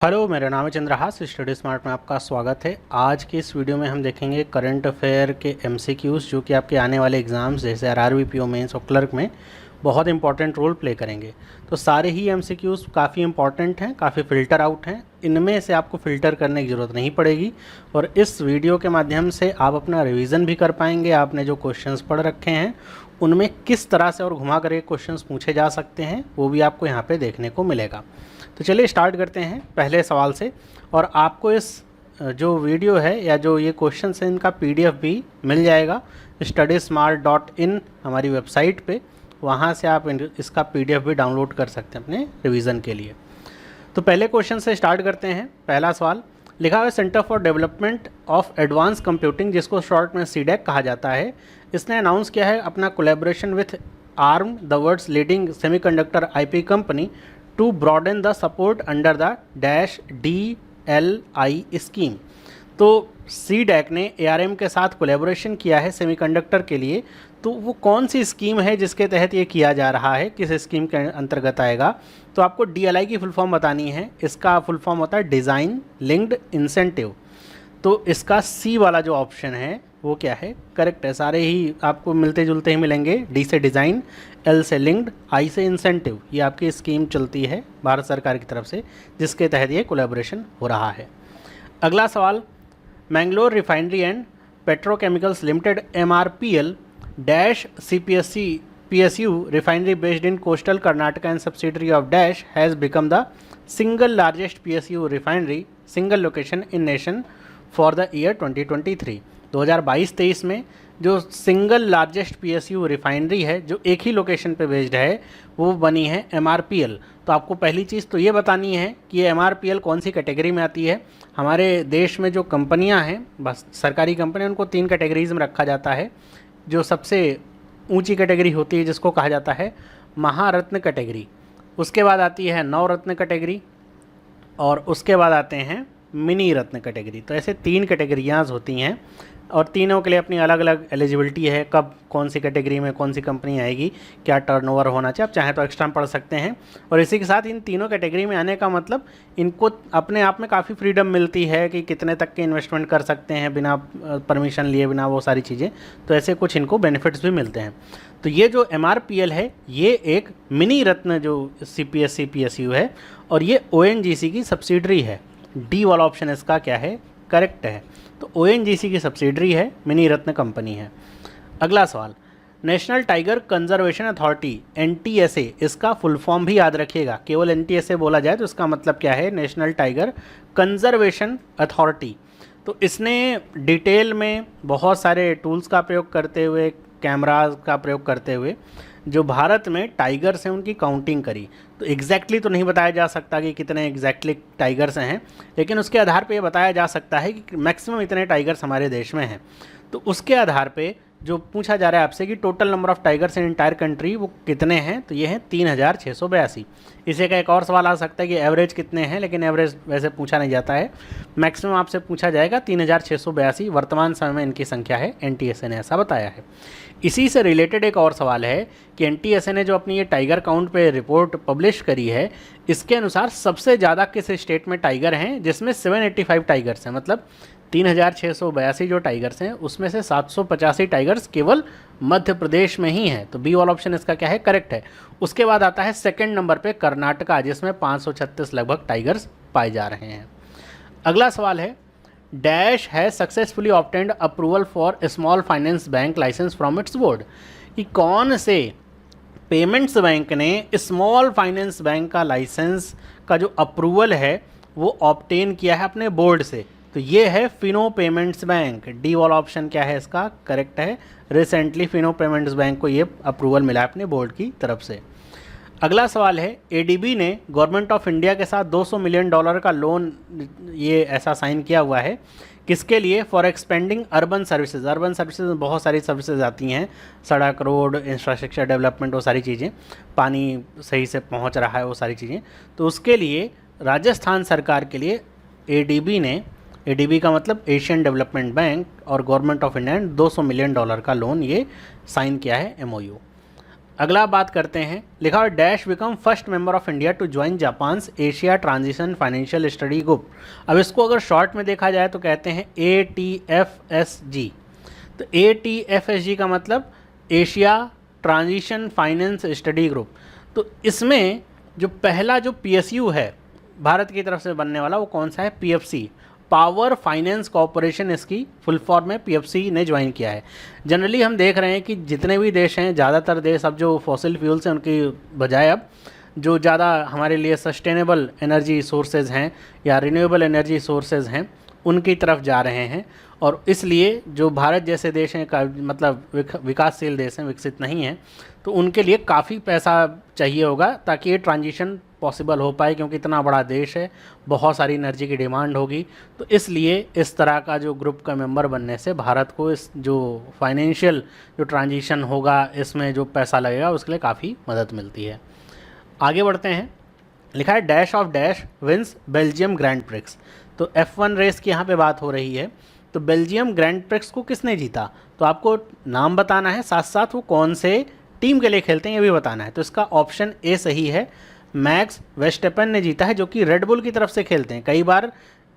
Hello, मेरा नाम है चंद्रहास। स्टडी स्मार्ट में आपका स्वागत है। आज की इस वीडियो में हम देखेंगे करंट अफेयर के एमसीक्यूज़ जो कि आपके आने वाले एग्ज़ाम्स जैसे आरआरबी, पीओ मेंस और क्लर्क में बहुत इंपॉर्टेंट रोल प्ले करेंगे। तो सारे ही एमसीक्यूज़ काफ़ी इंपॉर्टेंट हैं, काफ़ी फ़िल्टर आउट हैं। इनमें से आपको फ़िल्टर करने की ज़रूरत नहीं पड़ेगी और इस वीडियो के माध्यम से आप अपना रिवीजन भी कर पाएंगे। आपने जो क्वेश्चंस पढ़ रखे हैं उनमें किस तरह से और घुमा कर क्वेश्चंस पूछे जा सकते हैं वो भी आपको यहाँ पे देखने को मिलेगा। तो चलिए स्टार्ट करते हैं पहले सवाल से। और आपको इस जो वीडियो है या जो ये क्वेश्चन है इनका पीडीएफ भी मिल जाएगा studysmart.in हमारी वेबसाइट पे। वहाँ से आप इसका पीडीएफ भी डाउनलोड कर सकते हैं अपने रिवीजन के लिए। तो पहले क्वेश्चन से स्टार्ट करते हैं। पहला सवाल लिखा हुआ है centre for development of advance computing, जिसको शॉर्ट में सीडेक कहा जाता है। इसने अनाउंस किया है अपना collaboration with Arm, the world's leading semiconductor IP company, to broaden the support under the dash DLI scheme. तो सीडेक ने ARM के साथ कोलैबोरेशन किया है सेमीकंडक्टर के लिए। तो वो कौन सी स्कीम है जिसके तहत ये किया जा रहा है, किस स्कीम के अंतर्गत आएगा? तो आपको DLI की फुल फॉर्म बतानी है। इसका फुल फॉर्म होता है डिज़ाइन लिंक्ड इंसेंटिव। तो इसका सी वाला जो ऑप्शन है वो क्या है? करेक्ट है। सारे ही आपको मिलते जुलते ही मिलेंगे। डी से डिज़ाइन, एल से लिंक्ड, आई से इंसेंटिव। ये आपकी स्कीम चलती है भारत सरकार की तरफ से जिसके तहत ये कोलैबोरेशन हो रहा है। अगला सवाल, Mangalore refinery and petrochemicals limited MRPL dash PSU refinery based in coastal Karnataka and subsidiary of dash has become the single largest PSU refinery single location in nation for the year 2023। 2022-23 में जो single largest PSU refinery है जो एक ही location पे based है वो बनी है MRPL। तो आपको पहली चीज़ तो ये बतानी है कि ये MRPL कौन सी कैटेगरी में आती है। हमारे देश में जो कंपनियां हैं, बस सरकारी कंपनियां, उनको 3 कैटेगरीज में रखा जाता है। जो सबसे ऊंची कैटेगरी होती है जिसको कहा जाता है महारत्न कैटेगरी, उसके बाद आती है नवरत्न कैटेगरी और उसके बाद आते हैं मिनी रत्न कैटेगरी। तो ऐसे 3 कैटेगरियाँ होती हैं और तीनों के लिए अपनी अलग अलग एलिजिबिलिटी है, कब कौन सी कैटेगरी में कौन सी कंपनी आएगी, क्या टर्नओवर होना चाहिए। आप चाहें तो एक्स्ट्रा पढ़ सकते हैं। और इसी के साथ इन तीनों कैटेगरी में आने का मतलब इनको अपने आप में काफ़ी फ्रीडम मिलती है कि कितने तक के इन्वेस्टमेंट कर सकते हैं बिना परमिशन लिए, बिना वो सारी चीज़ें। तो ऐसे कुछ इनको बेनिफिट्स भी मिलते हैं। तो ये जो MRPL है ये एक मिनी रत्न जो CPSC PSU है और ये ONGC की सब्सिडरी है। डी वाला ऑप्शन इसका क्या है? करेक्ट है। तो ONGC की सब्सिडरी है, मिनी रत्न कंपनी है। अगला सवाल, national Tiger Conservation Authority NTSA, इसका फुल फॉर्म भी याद रखिएगा। केवल NTSA बोला जाए तो इसका मतलब क्या है? National Tiger Conservation authority. तो इसने डिटेल में बहुत सारे टूल्स का प्रयोग करते हुए, कैमराज का प्रयोग करते हुए जो भारत में टाइगर्स हैं उनकी काउंटिंग करी। तो एग्जैक्टली तो नहीं बताया जा सकता कि कितने एग्जैक्टली टाइगर्स हैं, लेकिन उसके आधार पे ये बताया जा सकता है कि मैक्सिमम इतने टाइगर्स हमारे देश में हैं। तो उसके आधार पे जो पूछा जा रहा है आपसे कि total number of tigers in entire country वो कितने हैं, तो ये हैं 3682। इसे का एक और सवाल आ सकता है कि एवरेज कितने हैं, लेकिन एवरेज वैसे पूछा नहीं जाता है। मैक्सिमम आपसे पूछा जाएगा 3682 वर्तमान समय में इनकी संख्या है। NTSA ने ऐसा बताया है। इसी से रिलेटेड एक और सवाल है कि NTSA ने जो अपनी ये टाइगर काउंट पे रिपोर्ट पब्लिश करी है, इसके अनुसार सबसे ज़्यादा किस स्टेट में टाइगर हैं, जिसमें 785 टाइगर्स हैं। मतलब 3682 जो टाइगर्स हैं उसमें से 785 टाइगर्स केवल मध्य प्रदेश में ही हैं। तो बी वाला ऑप्शन इसका क्या है? करेक्ट है। उसके बाद आता है सेकंड नंबर पे कर्नाटका, जिसमें 536 लगभग टाइगर्स पाए जा रहे हैं। अगला सवाल है, डैश है successfully obtained approval for small finance bank licence from its board. कि कौन से पेमेंट्स बैंक ने स्मॉल फाइनेंस बैंक का लाइसेंस का जो अप्रूवल है वो ऑब्टेन किया है अपने बोर्ड से? तो ये है फिनो पेमेंट्स बैंक। डी वाला ऑप्शन क्या है इसका? करेक्ट है। रिसेंटली फिनो पेमेंट्स बैंक को ये अप्रूवल मिला है अपने बोर्ड की तरफ से। अगला सवाल है, ADB ने गवर्नमेंट ऑफ इंडिया के साथ $200 मिलियन का लोन ये ऐसा साइन किया हुआ है। किसके लिए? For expanding urban services. Urban services में बहुत सारी सर्विसेज आती हैं, सड़क, रोड, इंफ्रास्ट्रक्चर डेवलपमेंट, वो सारी चीज़ें, पानी सही से पहुंच रहा है, वो सारी चीज़ें। तो उसके लिए राजस्थान सरकार के लिए ADB का मतलब एशियन डेवलपमेंट बैंक और गवर्नमेंट ऑफ इंडिया ने $200 मिलियन का लोन ये साइन किया है MOU। अगला बात करते हैं, लिखा हुआ dash become first member of India to join Japan's Asia transition financial study group. अब इसको अगर शॉर्ट में देखा जाए तो कहते हैं ATFSG। तो ATFSG का मतलब Asia transition finance study group. तो इसमें जो पहला जो PSU है भारत की तरफ से बनने वाला, वो कौन सा है? PFC, पावर फाइनेंस कॉरपोरेशन, इसकी फुल फॉर्म है, PFC ने ज्वाइन किया है। जनरली हम देख रहे हैं कि जितने भी देश हैं, ज़्यादातर देश अब जो फॉसिल फ्यूल्स हैं उनकी बजाय अब जो ज़्यादा हमारे लिए सस्टेनेबल एनर्जी सोर्सेज हैं या रिन्यूएबल एनर्जी सोर्सेज हैं उनकी तरफ जा रहे हैं। और इसलिए जो भारत जैसे देश हैं का मतलब विकासशील देश हैं, विकसित नहीं हैं, तो उनके लिए काफ़ी पैसा चाहिए होगा ताकि ये ट्रांजिशन पॉसिबल हो पाए, क्योंकि इतना बड़ा देश है, बहुत सारी एनर्जी की डिमांड होगी। तो इसलिए इस तरह का जो ग्रुप का मेंबर बनने से भारत को इस जो फाइनेंशियल जो ट्रांजिशन होगा इसमें जो पैसा लगेगा उसके लिए काफ़ी मदद मिलती है। आगे बढ़ते हैं, लिखा है dash of dash wins Belgium Grand Prix. तो F1 रेस की यहाँ पे बात हो रही है। तो बेल्जियम ग्रैंड प्रिक्स को किसने जीता? तो आपको नाम बताना है, साथ साथ वो कौन से टीम के लिए खेलते हैं ये भी बताना है। तो इसका ऑप्शन ए सही है, मैक्स वेस्टपेन ने जीता है, जो कि रेडबुल की तरफ से खेलते हैं। कई बार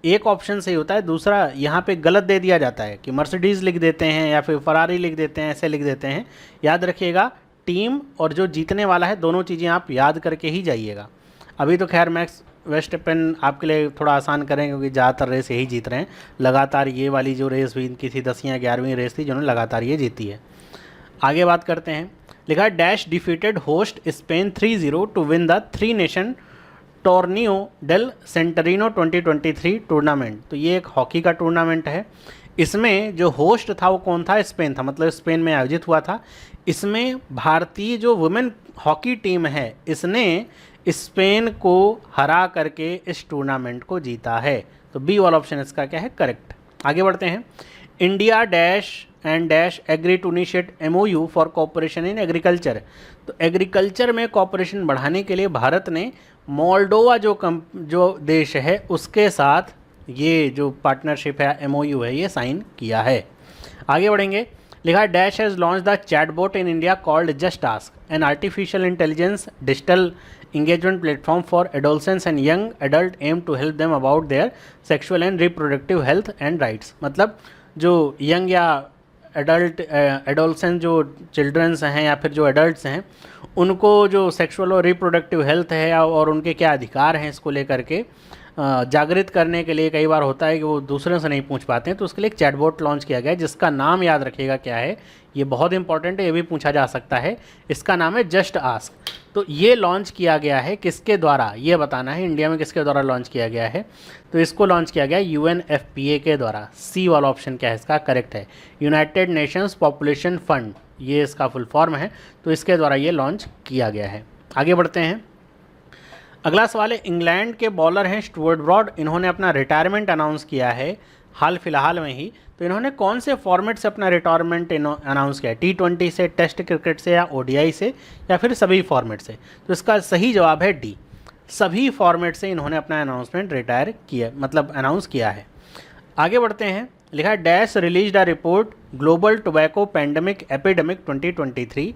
एक ऑप्शन सही होता है, दूसरा यहाँ पे गलत दे दिया जाता है कि मर्सिडीज़ लिख देते हैं या फिर फरारी लिख देते हैं, ऐसे लिख देते हैं। याद रखिएगा, टीम और जो जीतने वाला है दोनों चीज़ें आप याद करके ही जाइएगा। अभी तो खैर मैक्स वेस्टपेन आपके लिए थोड़ा आसान करें क्योंकि ज़्यादातर रेस यही जीत रहे हैं। लगातार ये वाली जो रेस भी इनकी थी 10वीं या 11वीं रेस थी जिन्होंने लगातार ये जीती है। आगे बात करते हैं, लिखा है dash defeated host Spain 3-0 to win the 3 nation Torneo del Centenario 2023 tournament. तो ये एक हॉकी का टूर्नामेंट है। इसमें जो होस्ट था वो कौन था? स्पेन था, मतलब स्पेन में आयोजित हुआ था। इसमें भारतीय जो वुमेन हॉकी टीम है इसने स्पेन को हरा करके इस टूर्नामेंट को जीता है। तो बी वाला ऑप्शन इसका क्या है? करेक्ट। आगे बढ़ते हैं, India dash and dash agree to initiate MOU for cooperation in agriculture. तो एग्रीकल्चर में कोऑपरेशन बढ़ाने के लिए भारत ने मोल्डोवा जो देश है उसके साथ ये जो पार्टनरशिप है MOU है ये साइन किया है। आगे बढ़ेंगे, लिखा dash has launch the chatbot in India called just ask, an artificial intelligence digital engagement platform for adolescents and young adult aim to help them about their sexual and reproductive health and rights। मतलब जो young या adolescent जो children's हैं या फिर जो adults हैं उनको जो सेक्सुअल और रिप्रोडक्टिव हेल्थ है और उनके क्या अधिकार हैं इसको लेकर के जागृत करने के लिए कई बार होता है कि वो दूसरों से नहीं पूछ पाते हैं, तो उसके लिए एक चैटबॉट लॉन्च किया गया है जिसका नाम याद रखिएगा क्या है, ये बहुत इंपॉर्टेंट है, ये भी पूछा जा सकता है। इसका नाम है जस्ट आस्क। तो ये लॉन्च किया गया है किसके द्वारा, ये बताना है, इंडिया में किसके द्वारा लॉन्च किया गया है। तो इसको लॉन्च किया गया UNFPA के द्वारा। सी वाला ऑप्शन क्या है इसका? करेक्ट है, यूनाइटेड नेशंस पॉपुलेशन फंड, ये इसका फुल फॉर्म है। तो इसके द्वारा ये लॉन्च किया गया है। आगे बढ़ते हैं, अगला सवाल है, इंग्लैंड के बॉलर हैं स्टुअर्ट ब्रॉड, इन्होंने अपना रिटायरमेंट अनाउंस किया है हाल फिलहाल में ही। तो इन्होंने कौन से फॉर्मेट से अपना रिटायरमेंट अनाउंस किया है? T20 से, टेस्ट क्रिकेट से या ODI से या फिर सभी फॉर्मेट से? तो इसका सही जवाब है डी, सभी फॉर्मेट से इन्होंने अपना अनाउंसमेंट रिटायर किया, मतलब अनाउंस किया है। आगे बढ़ते हैं, लिखा है dash release the report global tobacco pandemic epidemic 2023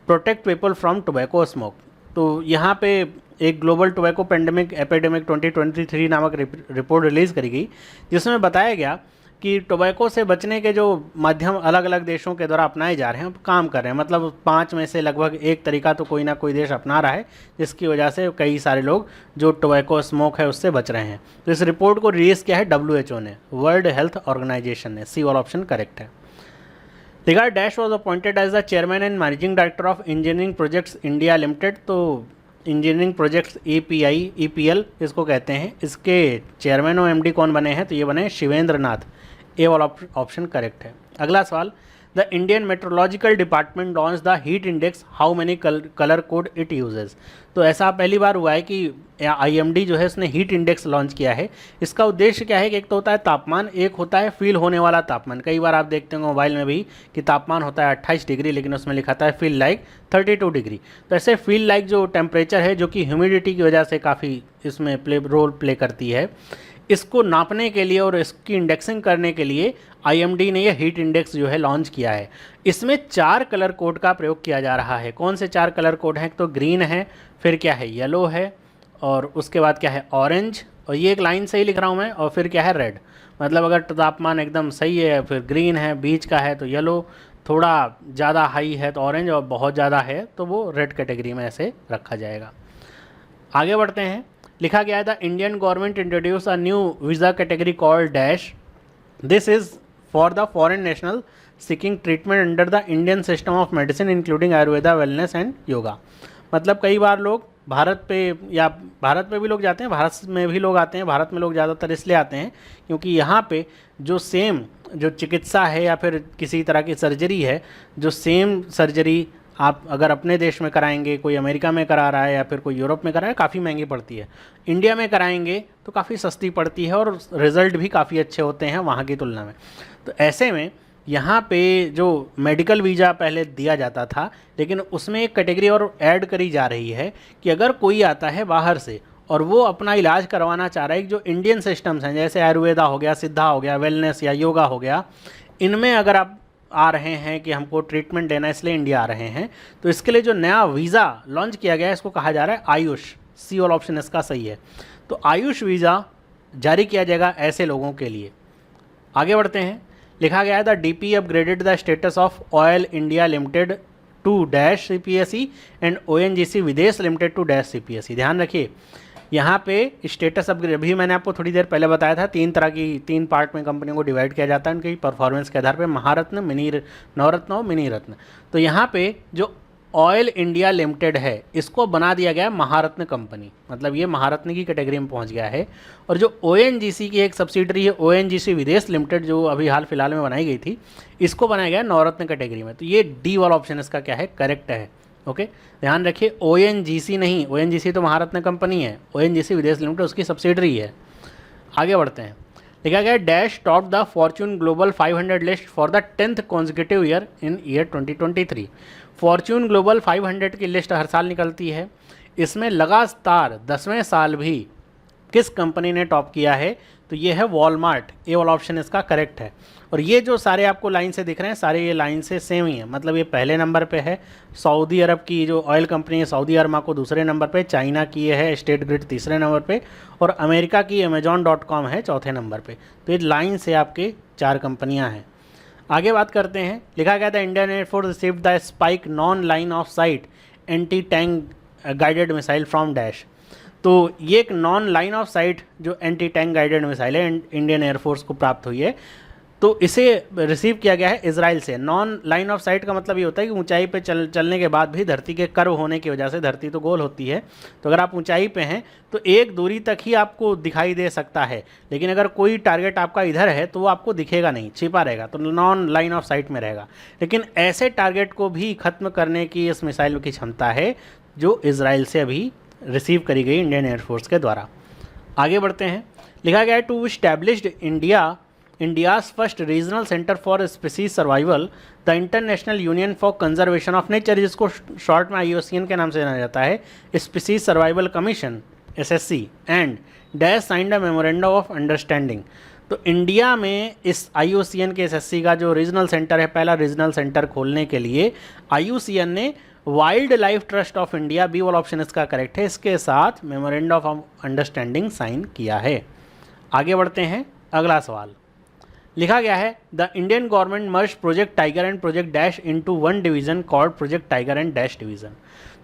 protect people from tobacco smoke. तो यहाँ पे एक ग्लोबल टोबैको पैंडमिक एपिडेमिक 2023 नामक रिपोर्ट रिलीज़ करी गई जिसमें बताया गया कि टोबैको से बचने के जो माध्यम अलग अलग देशों के द्वारा अपनाए जा रहे हैं, काम कर रहे हैं। मतलब 5 में से लगभग एक तरीका तो कोई ना कोई देश अपना रहा है जिसकी वजह से कई सारे लोग जो टोबैको स्मोक है उससे बच रहे हैं। तो इस रिपोर्ट को रिलीज़ किया है WHO ने, वर्ल्ड हेल्थ ऑर्गेनाइजेशन ने। सी वाला ऑप्शन करेक्ट है। Regard dash was appointed as the chairman and managing director of engineering projects India limited. तो इंजीनियरिंग प्रोजेक्ट्स EPL इसको कहते हैं, इसके चेयरमैन और MD कौन बने हैं? तो ये बने शिवेंद्र नाथ। ए वाला ऑप्शन करेक्ट है। अगला सवाल, the Indian meteorological department launch the heat index, how many colour code it uses. तो ऐसा पहली बार हुआ है कि IMD जो है उसने हीट इंडेक्स लॉन्च किया है। इसका उद्देश्य क्या है कि एक तो होता है तापमान, एक होता है फील होने वाला तापमान। कई बार आप देखते होंगे मोबाइल में भी कि तापमान होता है 28 डिग्री लेकिन उसमें लिखा है फील लाइक 32 डिग्री। तो ऐसे फील लाइक जो टेम्परेचर है जो कि ह्यूमिडिटी की वजह से काफ़ी इसमें रोल प्ले करती है, इसको नापने के लिए और इसकी इंडेक्सिंग करने के लिए IMD ने यह हीट इंडेक्स जो है लॉन्च किया है। इसमें 4 कलर कोड का प्रयोग किया जा रहा है। कौन से 4 कलर कोड हैं? तो ग्रीन है, फिर क्या है येलो है, और उसके बाद क्या है ऑरेंज, और ये एक लाइन से ही लिख रहा हूँ मैं, और फिर क्या है रेड। मतलब अगर तापमान एकदम सही है फिर ग्रीन है, बीच का है तो येलो, थोड़ा ज़्यादा हाई है तो ऑरेंज, और बहुत ज़्यादा है तो वो रेड कैटेगरी में ऐसे रखा जाएगा। आगे बढ़ते हैं। लिखा गया है the Indian government introduce a new visa category called dash, this is for the foreign national seeking treatment under the Indian system of medicine including Ayurveda, wellness and yoga. मतलब कई बार लोग भारत पे, या भारत पे भी लोग जाते हैं, भारत में भी लोग आते हैं। भारत में लोग ज़्यादातर इसलिए आते हैं क्योंकि यहाँ पे जो सेम जो चिकित्सा है या फिर किसी तरह की सर्जरी है, जो सेम सर्जरी आप अगर अपने देश में कराएंगे, कोई अमेरिका में करा रहा है या फिर कोई यूरोप में करा रहा है, काफ़ी महंगी पड़ती है। इंडिया में कराएंगे तो काफ़ी सस्ती पड़ती है और रिज़ल्ट भी काफ़ी अच्छे होते हैं वहाँ की तुलना में। तो ऐसे में यहाँ पे जो मेडिकल वीज़ा पहले दिया जाता था, लेकिन उसमें एक कैटेगरी और ऐड करी जा रही है कि अगर कोई आता है बाहर से और वो अपना इलाज करवाना चाह रहा है, जो इंडियन सिस्टम्स हैं जैसे आयुर्वेदा हो गया, सिद्धा हो गया, वेलनेस या योगा हो गया, इनमें अगर आप आ रहे हैं कि हमको ट्रीटमेंट देना इसलिए इंडिया आ रहे हैं, तो इसके लिए जो नया वीज़ा लॉन्च किया गया है इसको कहा जा रहा है आयुष। सी वाला ऑप्शन इसका सही है। तो आयुष वीज़ा जारी किया जाएगा ऐसे लोगों के लिए। आगे बढ़ते हैं। लिखा गया है the DP upgraded the status of Oil India Limited to dash CPSE and ONGC Videsh Limited to dash CPSE। ध्यान रखिए यहाँ पे स्टेटस अपग्रेड, अभी मैंने आपको थोड़ी देर पहले बताया था, 3 पार्ट में कंपनियों को डिवाइड किया जाता है उनकी परफॉर्मेंस के आधार पे, महारत्न, नवरत्न और मिनी रत्न। तो यहाँ पे जो ऑयल इंडिया लिमिटेड है इसको बना दिया गया है महारत्न कंपनी, मतलब ये महारत्न की कैटेगरी में पहुँच गया है। और जो ONGC की एक सब्सिडरी है ONGC विदेश लिमिटेड, जो अभी हाल फिलहाल में बनाई गई थी, इसको बनाया गया है नवरत्न कैटेगरी में। तो ये D वाला ऑप्शन इसका क्या है? करेक्ट है। ओके, ध्यान रखिए ONGC नहीं, ONGC तो महारत्न कंपनी है, ONGC विदेश लिमिटेड उसकी सब्सिडरी है। आगे बढ़ते हैं। लिखा गया dash top the Fortune global 500 list for the 10th consecutive year in year 2023। Fortune global 500 की लिस्ट हर साल निकलती है, इसमें लगातार 10वें साल भी किस कंपनी ने टॉप किया है? तो ये है वॉलमार्ट। ए वाला ऑप्शन इसका करेक्ट है। और ये जो सारे आपको लाइन से दिख रहे हैं, सारे ये लाइन से सेम ही है, मतलब ये पहले नंबर पे है सऊदी अरब की जो ऑयल कंपनी है सऊदी अरमाको दूसरे नंबर पे, चाइना की ये है स्टेट ग्रिड तीसरे नंबर पे, और अमेरिका की Amazon.com है चौथे नंबर पे। तो ये लाइन से आपके 4 कंपनियाँ हैं। आगे बात करते हैं। लिखा गया था Indian air force received the spike non line of site anti tank guided missile from dash. तो ये एक नॉन लाइन ऑफ साइट जो एंटी टैंक गाइडेड मिसाइल है इंडियन एयरफोर्स को प्राप्त हुई है, तो इसे रिसीव किया गया है इजराइल से। नॉन लाइन ऑफ साइट का मतलब ये होता है कि ऊंचाई पे चलने के बाद भी धरती के कर्व होने की वजह से, धरती तो गोल होती है, तो अगर आप ऊंचाई पे हैं तो एक दूरी तक ही आपको दिखाई दे सकता है, लेकिन अगर कोई टारगेट आपका इधर है तो वो आपको दिखेगा नहीं, छिपा रहेगा, तो नॉन लाइन ऑफ साइट में रहेगा। लेकिन ऐसे टारगेट को भी खत्म करने की इस मिसाइल की क्षमता है जो इजराइल से अभी रिसीव करी गई इंडियन एयरफोर्स के द्वारा। आगे बढ़ते हैं। लिखा गया है to established India's first regional centre for species survival the International Union for Conservation of Nature, जिसको शॉर्ट में IUCN के नाम से जाना जाता है, species survival commission SSC and dash signed a memorandum of understanding. तो इंडिया में इस IUCN के SSC का जो रीजनल सेंटर है, पहला रीजनल सेंटर खोलने के लिए IUCN ने Wildlife Trust of India, B वाला ऑप्शन इसका करेक्ट है, इसके साथ मेमोरेंडम ऑफ अंडरस्टैंडिंग साइन किया है। आगे बढ़ते हैं। अगला सवाल लिखा गया है the Indian government merge project tiger and project dash into one division called project tiger and dash division.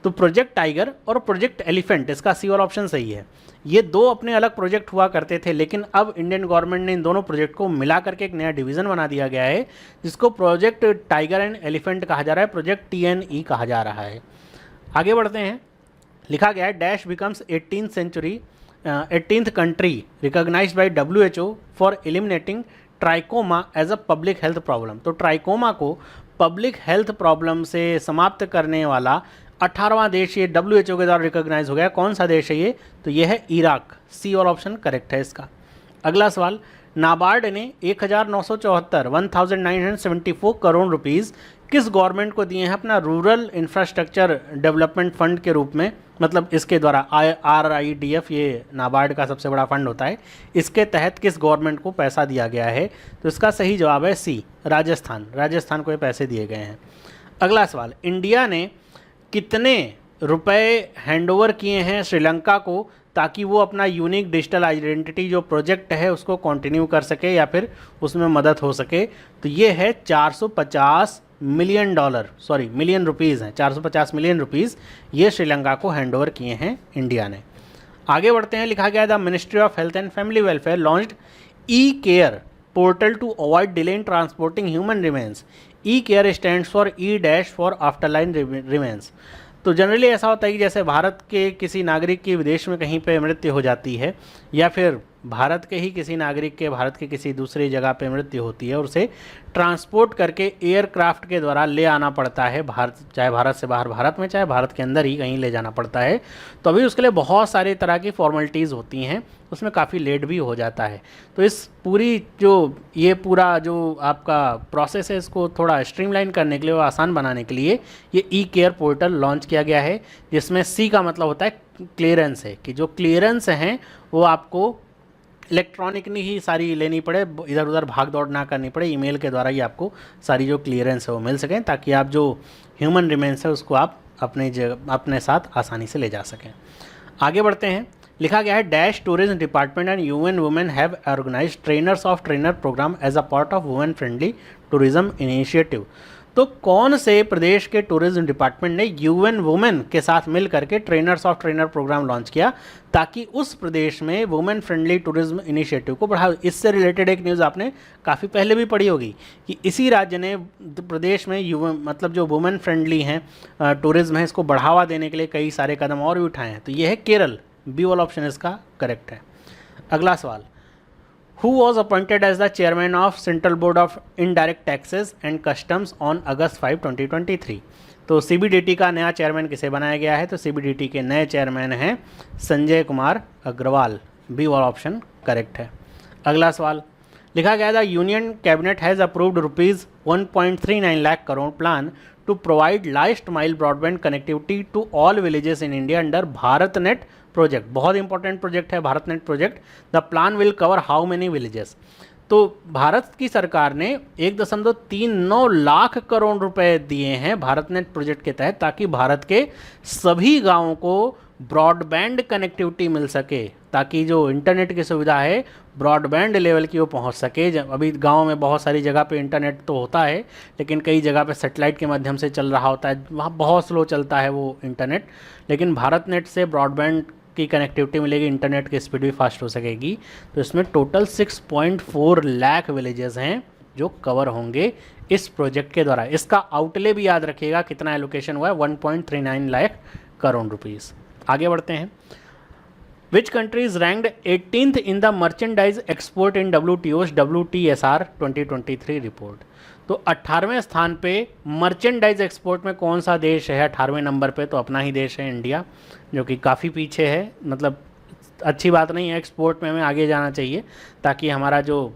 तो प्रोजेक्ट टाइगर और प्रोजेक्ट एलिफेंट, इसका सी वाला ऑप्शन सही है। ये दो अपने अलग प्रोजेक्ट हुआ करते थे, लेकिन अब इंडियन गवर्नमेंट ने इन दोनों प्रोजेक्ट को मिला करके एक नया डिवीज़न बना दिया गया है, जिसको प्रोजेक्ट टाइगर एंड एलिफेंट कहा जा रहा है, प्रोजेक्ट TNE कहा जा रहा है। आगे बढ़ते हैं। लिखा गया है dash becomes 18th country recognised by WHO for eliminating trachoma as a public health problem. तो ट्राइकोमा को पब्लिक हेल्थ प्रॉब्लम से समाप्त करने वाला 18वां देश ये WHO के द्वारा रिकॉग्नाइज हो गया। कौन सा देश है ये? तो ये है इराक। सी वाला ऑप्शन करेक्ट है इसका। अगला सवाल, नाबार्ड ने 1974 करोड़ रुपीज़ किस गवर्नमेंट को दिए हैं अपना रूरल इंफ्रास्ट्रक्चर डेवलपमेंट फंड के रूप में, मतलब इसके द्वारा RIDF, ये नाबार्ड का सबसे बड़ा फंड होता है, इसके तहत किस गवर्नमेंट को पैसा दिया गया है? तो इसका सही जवाब है सी, राजस्थान। राजस्थान को ये पैसे दिए गए हैं। अगला सवाल, इंडिया ने कितने रुपए हैंडओवर किए हैं श्रीलंका को ताकि वो अपना यूनिक डिजिटल आइडेंटिटी जो प्रोजेक्ट है उसको कंटिन्यू कर सके या फिर उसमें मदद हो सके? तो ये है 450 million dollar, sorry million rupees हैं, 450 मिलियन रुपीज़ ये श्रीलंका को हैंडओवर किए हैं इंडिया ने। आगे बढ़ते हैं, लिखा गया the ministry of health and family welfare launched e care portal to avoid delay in transporting human remains. E care stands for e- for afterlife remains. तो जनरली ऐसा होता है कि जैसे भारत के किसी नागरिक की विदेश में कहीं पे मृत्यु हो जाती है या फिर भारत के ही किसी नागरिक के भारत के किसी दूसरी जगह पे मृत्यु होती है और उसे ट्रांसपोर्ट करके एयरक्राफ्ट के द्वारा ले आना पड़ता है भारत, चाहे भारत से बाहर भारत में, चाहे भारत के अंदर ही कहीं ले जाना पड़ता है। तो अभी उसके लिए बहुत सारी तरह की फॉर्मेलिटीज़ होती हैं, उसमें काफ़ी लेट भी हो जाता है। तो इस पूरी ये पूरा जो आपका प्रोसेस है इसको थोड़ा स्ट्रीमलाइन करने के लिए और आसान बनाने के लिए ये ई-केयर पोर्टल लॉन्च किया गया है, जिसमें सी का मतलब होता है क्लियरेंस है, कि जो क्लियरेंस हैं वो आपको इलेक्ट्रॉनिकली ही सारी लेनी पड़े, इधर उधर भाग दौड़ ना करनी पड़े, ईमेल के द्वारा ही आपको सारी जो क्लियरेंस है वो मिल सकें, ताकि आप जो ह्यूमन रिमेन्स है उसको आप अपने साथ आसानी से ले जा सकें। आगे बढ़ते हैं, लिखा गया है dash tourism department and UN Women have organised trainers of trainer programme as a part of women friendly tourism initiative. तो कौन से प्रदेश के टूरिज्म डिपार्टमेंट ने यूएन वुमेन के साथ मिल करके trainers of trainer programme launch किया ताकि उस प्रदेश में वुमेन फ्रेंडली टूरिज्म इनिशिएटिव को बढ़ावा? इससे रिलेटेड एक न्यूज़ आपने काफ़ी पहले भी पढ़ी होगी कि इसी राज्य ने प्रदेश में मतलब जो वुमेन फ्रेंडली हैं टूरिज्म है इसको बढ़ावा देने के लिए कई सारे कदम और भी उठाए हैं। तो ये है केरल, बी वाला ऑप्शन इसका करेक्ट है। अगला सवाल, Who was appointed as the chairman of Central Board of Indirect Taxes and Customs on August 5, 2023? तो CBDT का नया चेयरमैन किसे बनाया गया है? तो CBDT के नए चेयरमैन हैं संजय कुमार अग्रवाल, बी वाला ऑप्शन करेक्ट है। अगला सवाल, लिखा गया था Union Cabinet has approved ₹1.39 lakh crore plan to provide last mile broadband connectivity to all villages in India under Bharat Net project. बहुत इंपॉर्टेंट प्रोजेक्ट है Bharat Net project. The plan will cover how many villages? तो भारत की सरकार ने 1.39 लाख करोड़ रुपए दिए हैं भारत नेट प्रोजेक्ट के तहत ताकि भारत के सभी गांवों को ब्रॉडबैंड कनेक्टिविटी मिल सके, ताकि जो इंटरनेट की सुविधा है ब्रॉडबैंड लेवल की वो पहुंच सके। अभी गांव में बहुत सारी जगह पे इंटरनेट तो होता है लेकिन कई जगह पे सैटेलाइट के माध्यम से चल रहा होता है, वहाँ बहुत स्लो चलता है वो इंटरनेट, लेकिन भारत नेट से ब्रॉडबैंड की कनेक्टिविटी मिलेगी, इंटरनेट की स्पीड भी फास्ट हो सकेगी। तो इसमें टोटल 6.4 लाख विलेजेस हैं जो कवर होंगे इस प्रोजेक्ट के द्वारा। इसका आउटले भी याद रखिएगा कितना एलोकेशन हुआ है, 1.39 लाख करोड़ रुपीज़। आगे बढ़ते हैं, which country is ranked 18th in the merchandise export in WTO's WTSR 2023 report? तो 18वें स्थान पे मर्चेंडाइज एक्सपोर्ट में कौन सा देश है? 18वें नंबर पे तो अपना ही देश है इंडिया, जो कि काफ़ी पीछे है। मतलब अच्छी बात नहीं है, एक्सपोर्ट में हमें आगे जाना चाहिए ताकि हमारा जो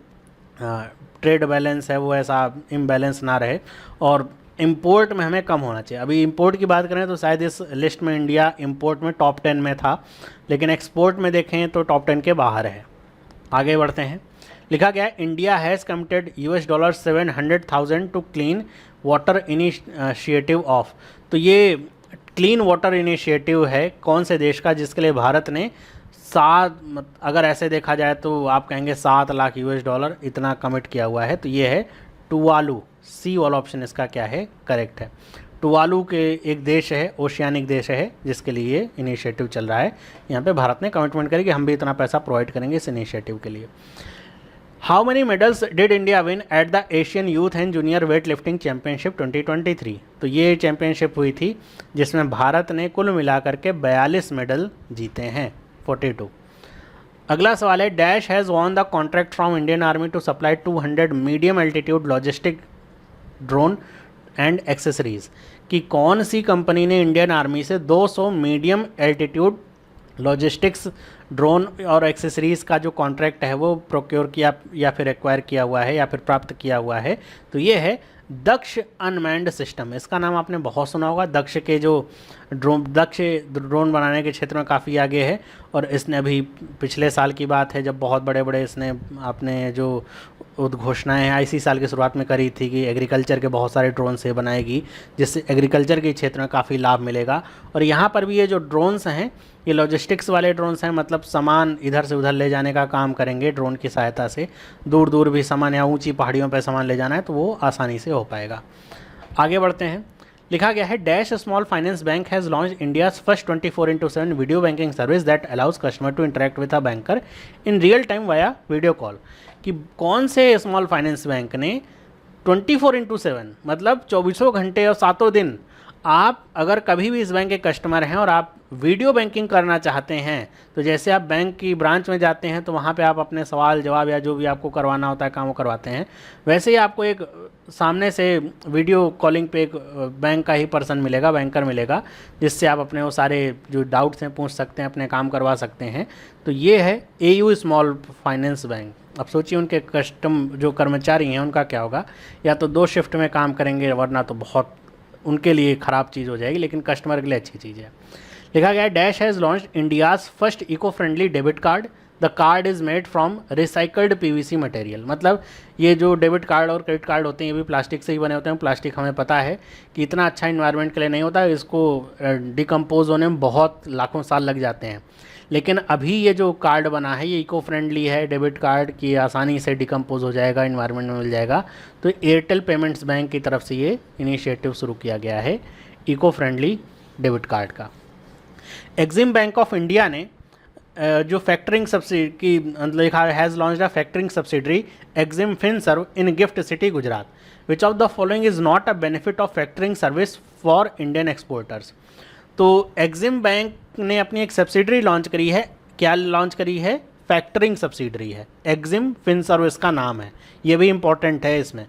ट्रेड बैलेंस है वो ऐसा इम्बैलेंस ना रहे, और इंपोर्ट में हमें कम होना चाहिए। अभी इंपोर्ट की बात करें तो शायद इस लिस्ट में इंडिया इंपोर्ट में टॉप 10 में था, लेकिन एक्सपोर्ट में देखें तो टॉप 10 के बाहर है। आगे बढ़ते हैं, लिखा गया है India has committed $700,000 to clean water initiative of. तो ये क्लीन वाटर इनिशिएटिव है कौन से देश का, जिसके लिए भारत ने अगर ऐसे देखा जाए तो आप कहेंगे $7 लाख इतना कमिट किया हुआ है। तो ये है टुवालू, सी वाला ऑप्शन इसका क्या है करेक्ट है। टुवालू के एक देश है, ओशियानिक देश है, जिसके लिए इनिशिएटिव चल रहा है। यहाँ पे भारत ने कमिटमेंट करी कि हम भी इतना पैसा प्रोवाइड करेंगे इस इनिशिएटिव के लिए। How many medals did India win at the Asian youth and junior weight lifting championship 2023? तो ये चैंपियनशिप हुई थी जिसमें भारत ने कुल मिलाकर के 42 मेडल जीते हैं, 42। अगला सवाल है dash has won the contract from Indian Army to supply 200 medium altitude logistic drone and accessories? कि कौन सी कंपनी ने इंडियन आर्मी से 200 मीडियम एल्टीट्यूड लॉजिस्टिक्स ड्रोन और एक्सेसरीज़ का जो कॉन्ट्रैक्ट है वो प्रोक्योर किया या फिर एक्वायर किया हुआ है या फिर प्राप्त किया हुआ है? तो ये है दक्ष अनमैन्ड सिस्टम, इसका नाम आपने बहुत सुना होगा। दक्ष ड्रोन बनाने के क्षेत्र में काफ़ी आगे है, और इसने अभी पिछले साल की बात है जब बहुत बड़े बड़े इसने आपने जो उद्घोषणाएं हैं इसी साल की शुरुआत में करी थी कि एग्रीकल्चर के बहुत सारे ड्रोन से बनाएगी, जिससे एग्रीकल्चर के क्षेत्र में काफ़ी लाभ मिलेगा। और यहाँ पर भी ये जो ड्रोन्स हैं ये लॉजिस्टिक्स वाले ड्रोन्स हैं, मतलब सामान इधर से उधर ले जाने का काम करेंगे ड्रोन की सहायता से। दूर दूर भी सामान या ऊंची पहाड़ियों पर सामान ले जाना है तो वो आसानी से हो पाएगा। आगे बढ़ते हैं। लिखा गया है dash small finance bank has launch India's first 24/7 video banking service that allows customer to interact with a banker in real time via video call. कि कौन से स्मॉल फाइनेंस बैंक ने 24/7 मतलब 24 घंटे और 7 दिन आप अगर कभी भी इस बैंक के कस्टमर हैं और आप वीडियो बैंकिंग करना चाहते हैं, तो जैसे आप बैंक की ब्रांच में जाते हैं तो वहाँ पे आप अपने सवाल जवाब या जो भी आपको करवाना होता है काम वो करवाते हैं, वैसे ही आपको एक सामने से वीडियो कॉलिंग पे एक बैंक का ही पर्सन मिलेगा, बैंकर मिलेगा, जिससे आप अपने वो सारे जो डाउट्स हैं पूछ सकते हैं, अपने काम करवा सकते हैं। तो ये है AU स्मॉल फाइनेंस बैंक। अब सोचिए उनके जो कर्मचारी हैं उनका क्या होगा, या तो 2 शिफ्ट में काम करेंगे वरना तो बहुत उनके लिए ख़राब चीज़ हो जाएगी, लेकिन कस्टमर के लिए अच्छी चीज़ है। लिखा गया है dash has launched India's first eco friendly debit card, the card is made from recycled PVC material. मतलब ये जो डेबिट कार्ड और क्रेडिट कार्ड होते हैं ये भी प्लास्टिक से ही बने होते हैं। प्लास्टिक हमें पता है कि इतना अच्छा इन्वायरमेंट के लिए नहीं होता, इसको डिकम्पोज होने में बहुत लाखों साल लग जाते हैं। लेकिन अभी ये जो कार्ड बना है ये इको फ्रेंडली है, डेबिट कार्ड की आसानी से डिकम्पोज हो जाएगा, इन्वायरमेंट में मिल जाएगा। तो एयरटेल पेमेंट्स बैंक की तरफ से ये इनिशिएटिव शुरू किया गया है इको फ्रेंडली डेबिट कार्ड का। एक्जिम बैंक ऑफ इंडिया ने जो फैक्टरिंग सब्सिडी की लिखा has launched a factoring subsidiary Exim Finserv in GIFT City Gujarat, which of the following is not a benefit of factoring service for Indian exporters. तो Exim bank ने अपनी एक subsidiary launch करी है। क्या लॉन्च करी है? फैक्टरिंग सब्सिडरी है, एक्जिम फिनसर्व इसका नाम है, ये भी इंपॉर्टेंट है इसमें।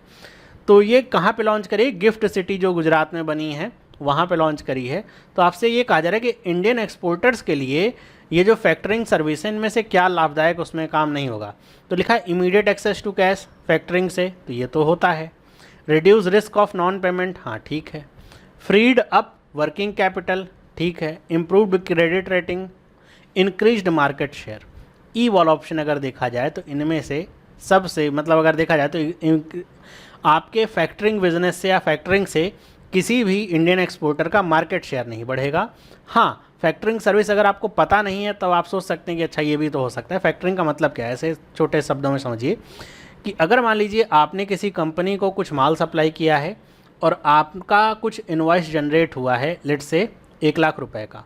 तो ये कहाँ पे लॉन्च करी? गिफ्ट सिटी जो गुजरात में बनी है वहाँ पे लॉन्च करी है। तो आपसे ये कहा जा रहा है कि इंडियन एक्सपोर्टर्स के लिए ये जो फैक्टरिंग सर्विस है इनमें से क्या लाभदायक उसमें काम नहीं होगा। तो लिखा है immediate access to cash factoring से, तो ये तो होता है। Reduce risk of non payment, हाँ ठीक है। फ्रीड अप वर्किंग कैपिटल, ठीक है। Improved credit rating, increased market share. E वाला ऑप्शन अगर देखा जाए तो इनमें से सबसे मतलब अगर देखा जाए तो आपके फैक्टरिंग बिजनेस से या फैक्टरिंग से किसी भी इंडियन एक्सपोर्टर का मार्केट शेयर नहीं बढ़ेगा। हाँ, फैक्टरिंग सर्विस अगर आपको पता नहीं है तब आप सोच सकते हैं कि अच्छा ये भी तो हो सकता है। फैक्टरिंग का मतलब क्या है, ऐसे छोटे शब्दों में समझिए कि अगर मान लीजिए आपने किसी कंपनी को कुछ माल सप्लाई किया है और आपका कुछ इनवॉइस जनरेट हुआ है लेट से 1 लाख रुपए का,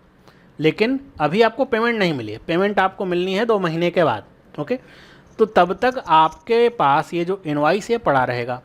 लेकिन अभी आपको पेमेंट नहीं मिली है, पेमेंट आपको मिलनी है 2 महीने के बाद, ओके। तो तब तक आपके पास ये जो इनवॉइस है पड़ा रहेगा।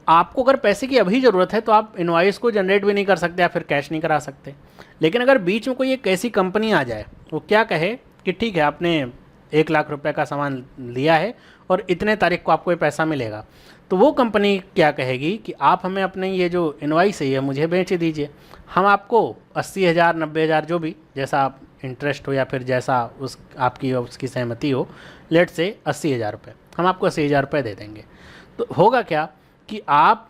आपको अगर पैसे की अभी ज़रूरत है तो आप इनवॉइस को जनरेट भी नहीं कर सकते या फिर कैश नहीं करा सकते। लेकिन अगर बीच में कोई एक ऐसी कंपनी आ जाए वो क्या कहे कि ठीक है आपने 1 लाख रुपए का सामान लिया है और इतने तारीख को आपको ये पैसा मिलेगा, तो वो कंपनी क्या कहेगी कि आप हमें अपने ये जो इनवॉइस है ये मुझे बेच दीजिए, हम आपको 80,000 90,000 जो भी जैसा आप इंटरेस्ट हो या फिर जैसा उसकी सहमति हो, लेट से 80,000 रुपये, हम आपको 80,000 रुपये दे देंगे। तो होगा क्या कि आप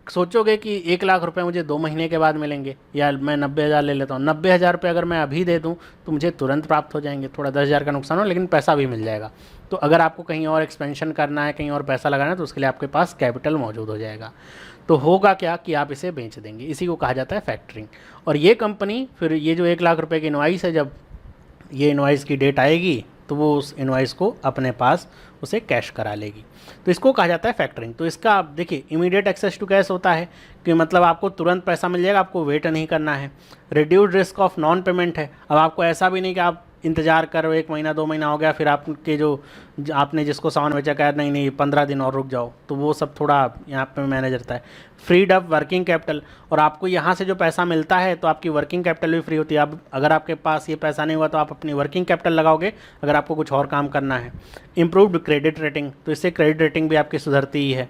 सोचोगे कि 1 लाख रुपए मुझे 2 महीने के बाद मिलेंगे, या मैं 90,000 ले लेता हूँ। 90,000 रुपये अगर मैं अभी दे दूँ तो मुझे तुरंत प्राप्त हो जाएंगे, थोड़ा 10,000 का नुकसान हो लेकिन पैसा भी मिल जाएगा। तो अगर आपको कहीं और एक्सपेंशन करना है, कहीं और पैसा लगाना है तो उसके लिए आपके पास कैपिटल मौजूद हो जाएगा। तो होगा क्या कि आप इसे बेच देंगे, इसी को कहा जाता है फैक्टरिंग। और ये कंपनी फिर ये जो 1 लाख रुपये की इनवॉइस है, जब ये इनवॉइस की डेट आएगी तो वो उस इनवॉइस को अपने पास उसे कैश करा लेगी। तो इसको कहा जाता है फैक्टरिंग। तो इसका आप देखिए इमीडिएट एक्सेस टू कैश होता है कि मतलब आपको तुरंत पैसा मिल जाएगा, आपको वेट नहीं करना है। Reduced risk of non payment है, अब आपको ऐसा भी नहीं कि आप इंतज़ार करो 1 महीना 2 महीना हो गया फिर आपके जो आपने जिसको सामान बेचा कहा नहीं 15 दिन और रुक जाओ, तो वो सब थोड़ा यहाँ पे मैनेज रहता है। फ्रीड अप वर्किंग कैपिटल, और आपको यहाँ से जो पैसा मिलता है तो आपकी वर्किंग कैपिटल भी फ्री होती है। अब अगर आपके पास ये पैसा नहीं हुआ तो आप अपनी वर्किंग कैपिटल लगाओगे अगर आपको कुछ और काम करना है। इम्प्रूव्ड क्रेडिट रेटिंग, तो इससे क्रेडिट रेटिंग भी आपकी सुधरती ही है।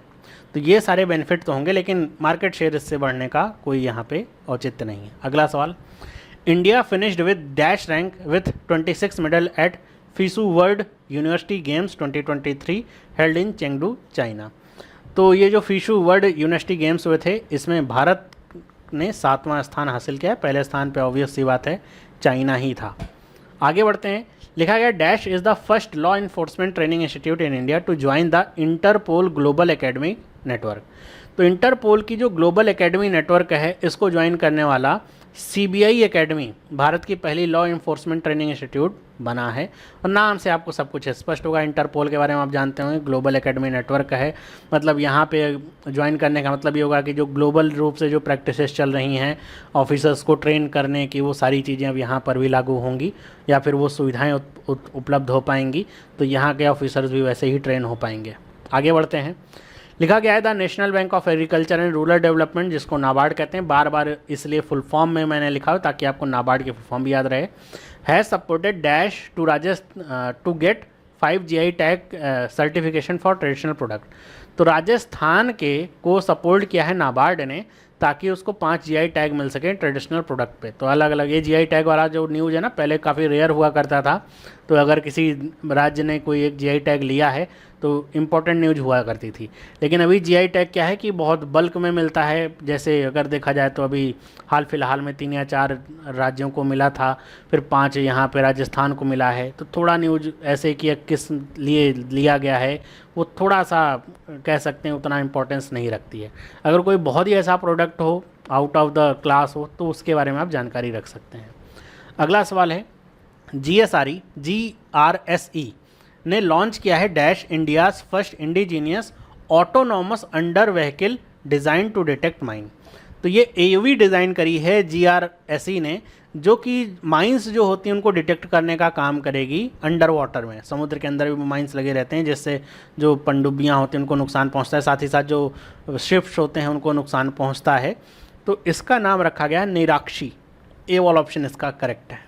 तो ये सारे बेनिफिट तो होंगे लेकिन मार्केट शेयर इससे बढ़ने का कोई यहाँ पे औचित्य नहीं है। अगला सवाल, India finished with dash rank with 26 medal at FISU world university games 2023 held in Chengdu, China. तो ये जो फिशु वर्ल्ड यूनिवर्सिटी गेम्स हुए थे इसमें भारत ने 7वां स्थान हासिल किया है। पहले स्थान पे ऑब्वियस सी बात है चाइना ही था। आगे बढ़ते हैं। लिखा गया dash is the first law enforcement training institute in India to join the Interpol global academy network. तो इंटरपोल की जो ग्लोबल एकेडमी नेटवर्क है इसको ज्वाइन करने वाला सीबीआई एकेडमी भारत की पहली लॉ इन्फोर्समेंट ट्रेनिंग इंस्टीट्यूट बना है। और नाम से आपको सब कुछ स्पष्ट होगा। इंटरपोल के बारे में आप जानते होंगे, ग्लोबल एकेडमी नेटवर्क है। मतलब यहाँ पे ज्वाइन करने का मतलब ये होगा कि जो ग्लोबल रूप से जो प्रैक्टिसेस चल रही हैं ऑफिसर्स को ट्रेन करने की, वो सारी चीज़ें अब यहाँ पर भी लागू होंगी या फिर वो सुविधाएँ उपलब्ध हो पाएंगी। तो यहाँ के ऑफिसर्स भी वैसे ही ट्रेन हो पाएंगे। आगे बढ़ते हैं। लिखा गया है the national bank of agriculture and rural development, जिसको नाबार्ड कहते हैं। बार बार इसलिए फुल फॉर्म में मैंने लिखा हो ताकि आपको नाबार्ड की फुल फॉर्म भी याद रहे। Has supported dash to to get 5 GI tag certification for traditional product. तो राजस्थान के को सपोर्ट किया है नाबार्ड ने ताकि उसको 5 GI टैग मिल सके ट्रेडिशनल प्रोडक्ट पे। तो अलग अलग ये GI टैग वाला जो न्यूज़ है ना, पहले काफ़ी रेयर हुआ करता था। तो अगर किसी राज्य ने कोई एक GI टैग लिया है तो इम्पोर्टेंट न्यूज़ हुआ करती थी। लेकिन अभी GI टैग क्या है कि बहुत बल्क में मिलता है। जैसे अगर देखा जाए तो अभी हाल फिलहाल में 3 या 4 राज्यों को मिला था, फिर 5 यहाँ पे राजस्थान को मिला है। तो थोड़ा न्यूज़ ऐसे कि किस लिए लिया गया है वो थोड़ा सा कह सकते हैं उतना इम्पोर्टेंस नहीं रखती है। अगर कोई बहुत ही ऐसा प्रोडक्ट हो, आउट ऑफ द क्लास हो, तो उसके बारे में आप जानकारी रख सकते हैं। अगला सवाल है GRSE ने लॉन्च किया है dash India's first indigenous autonomous under vehicle design to detect mine. तो ये AUV डिज़ाइन करी है GRSE ने, जो कि माइंस जो होती हैं उनको डिटेक्ट करने का काम करेगी अंडर वाटर में। समुद्र के अंदर भी माइंस लगे रहते हैं जिससे जो पनडुब्बियाँ होती हैं उनको नुकसान पहुंचता है, साथ ही साथ जो शिप्स होते हैं उनको नुकसान पहुंचता है। तो इसका नाम रखा गया निराक्षी। ए वाला ऑप्शन इसका करेक्ट है।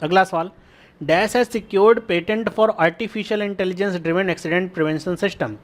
अगला सवाल, dash has secured patent for artificial intelligence driven accident prevention system.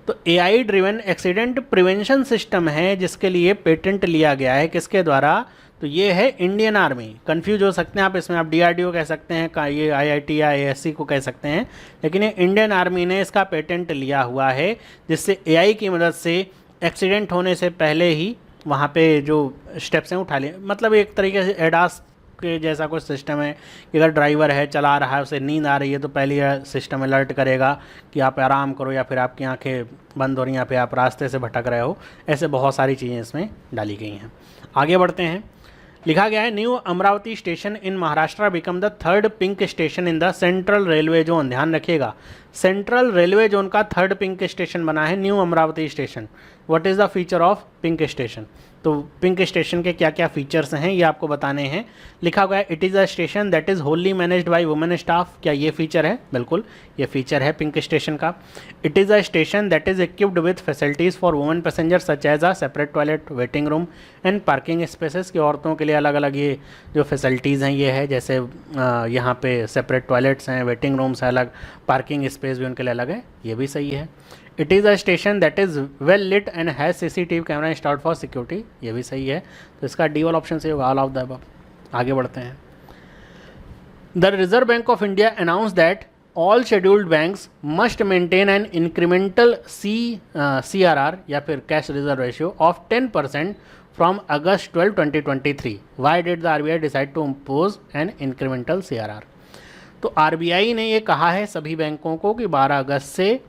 तो AI driven accident prevention system है जिसके लिए पेटेंट लिया गया है। किसके द्वारा? तो ये है इंडियन आर्मी। कंफ्यूज हो सकते हैं आप इसमें, आप DRDO कह सकते हैं, ये IIT या ASC को कह सकते हैं, लेकिन ये इंडियन आर्मी ने इसका पेटेंट लिया हुआ है जिससे AI की मदद से एक्सीडेंट होने से पहले ही वहाँ पे जो स्टेप्स हैं उठा लिए। मतलब एक तरीके से एडास के जैसा कुछ सिस्टम है कि अगर ड्राइवर है चला रहा है, उसे नींद आ रही है, तो पहले यह सिस्टम अलर्ट करेगा कि आप आराम करो या फिर आपकी आंखें बंद हो रही हैं या फिर आप रास्ते से भटक रहे हो। ऐसे बहुत सारी चीज़ें इसमें डाली गई हैं। आगे बढ़ते हैं। लिखा गया है new Amravati station in Maharashtra become the 3rd pink station in the central railway zone. ध्यान रखिएगा, सेंट्रल रेलवे जोन का 3rd पिंक स्टेशन बना है new Amravati station. What is the feature of pink station? तो पिंक स्टेशन के क्या क्या फीचर्स हैं ये आपको बताने हैं। लिखा हुआ है it is a station that is wholly managed by women staff. क्या ये फीचर है? बिल्कुल, ये फीचर है पिंक स्टेशन का। It is a station that is equipped with facilities for women passenger such as a separate toilet, waiting room and parking spaces. की औरतों के लिए अलग अलग ये जो फैसिलिटीज़ हैं ये है, जैसे यहाँ पे सेपरेट टॉयलेट्स हैं, वेटिंग रूम्स हैं अलग, पार्किंग स्पेस भी उनके लिए अलग है। ये भी सही है। It is a station that is well lit and has CCTV camera installed for security. ये भी सही है। तो इसका डी वाला ऑप्शन सही होगा, ऑल ऑफ द अबव। आगे बढ़ते हैं। The Reserve Bank of India announce that all scheduled banks must maintain an incremental CRR या फिर cash reserve ratio of 10% from August 12, 2023। Why did the RBI decide to impose an incremental CRR? तो RBI ने ये कहा है सभी बैंकों को कि 12 अगस्त से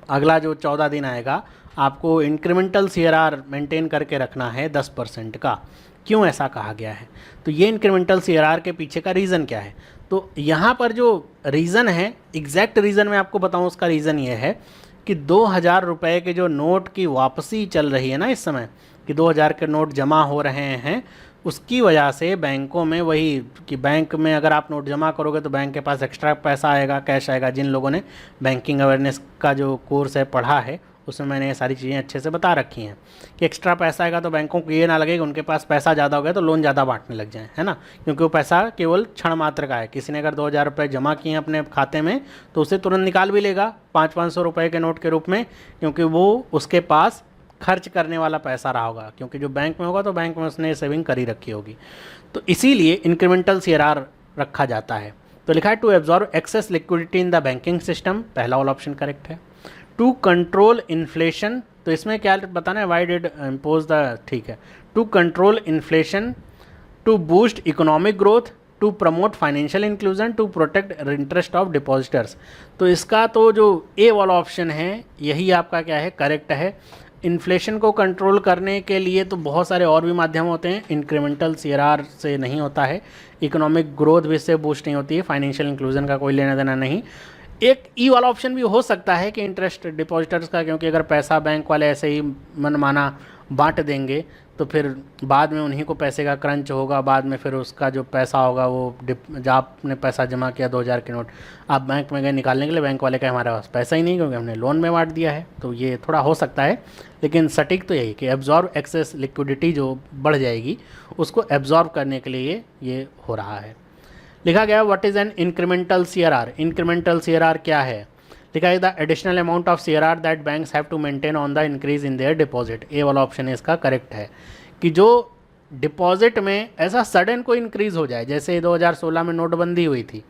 अगला जो 14 दिन आएगा आपको इंक्रीमेंटल CRR मेंटेन करके रखना है 10% का। क्यों ऐसा कहा गया है? तो ये इंक्रीमेंटल CRR के पीछे का रीज़न क्या है? तो यहाँ पर जो रीज़न है, एग्जैक्ट रीज़न मैं आपको बताऊँ, उसका रीज़न ये है कि 2000 रुपये के जो नोट की वापसी चल रही है ना इस समय, कि 2000 के नोट जमा हो रहे हैं, उसकी वजह से बैंकों में वही कि बैंक में अगर आप नोट जमा करोगे तो बैंक के पास एक्स्ट्रा पैसा आएगा, कैश आएगा। जिन लोगों ने बैंकिंग अवेयरनेस का जो कोर्स है पढ़ा है उसमें मैंने ये सारी चीज़ें अच्छे से बता रखी हैं कि एक्स्ट्रा पैसा आएगा तो बैंकों को ये ना लगे कि उनके पास पैसा ज़्यादा हो गया तो लोन ज़्यादा बांटने लग जाएं, है ना। क्योंकि वो पैसा केवल क्षण मात्र का है। किसी ने अगर 2000 रुपये जमा किए हैं अपने खाते में तो उसे तुरंत निकाल भी लेगा 500-500 रुपये के नोट के रूप में, क्योंकि वो उसके पास खर्च करने वाला पैसा रहा होगा। क्योंकि जो बैंक में होगा तो बैंक में उसने सेविंग करी रखी होगी। तो इसीलिए इंक्रीमेंटल CRR रखा जाता है। तो लिखा है to absorb excess liquidity in the banking system. पहला वाला ऑप्शन करेक्ट है। टू कंट्रोल इन्फ्लेशन, तो इसमें क्या बताना है, वाई डिड इम्पोज द, ठीक है, to control inflation, to boost economic growth, to promote financial inclusion, to protect interest of depositors. तो इसका तो जो ए वाला ऑप्शन है यही आपका क्या है, करेक्ट है। इन्फ्लेशन को कंट्रोल करने के लिए तो बहुत सारे और भी माध्यम होते हैं, इंक्रीमेंटल सीआरआर से नहीं होता है, इकोनॉमिक ग्रोथ भी इससे बूस्ट नहीं होती है, फाइनेंशियल इंक्लूजन का कोई लेना देना नहीं। एक ई वाला ऑप्शन भी हो सकता है कि इंटरेस्ट डिपॉजिटर्स का, क्योंकि अगर पैसा बैंक वाले ऐसे ही मनमाना बांट देंगे तो फिर बाद में उन्हीं को पैसे का क्रंच होगा, बाद में फिर उसका जो पैसा होगा वो जब आपने पैसा जमा किया 2000 के नोट, आप बैंक में गए निकालने के लिए, बैंक वाले का हमारे पास पैसा ही नहीं क्योंकि हमने लोन में बांट दिया है। तो ये थोड़ा हो सकता है, लेकिन सटीक तो यही कि एब्जॉर्ब एक्सेस लिक्विडिटी जो बढ़ जाएगी उसको एब्जॉर्ब करने के लिए ये हो रहा है। लिखा गया what is an incremental CRR. Incremental CRR क्या है, लिखा है the additional amount of CRR that banks have to maintain on the increase in their deposit. A वाला ऑप्शन इसका करेक्ट है कि जो डिपॉजिट में ऐसा सडन कोई इंक्रीज़ हो जाए, जैसे 2016 में नोटबंदी हुई थी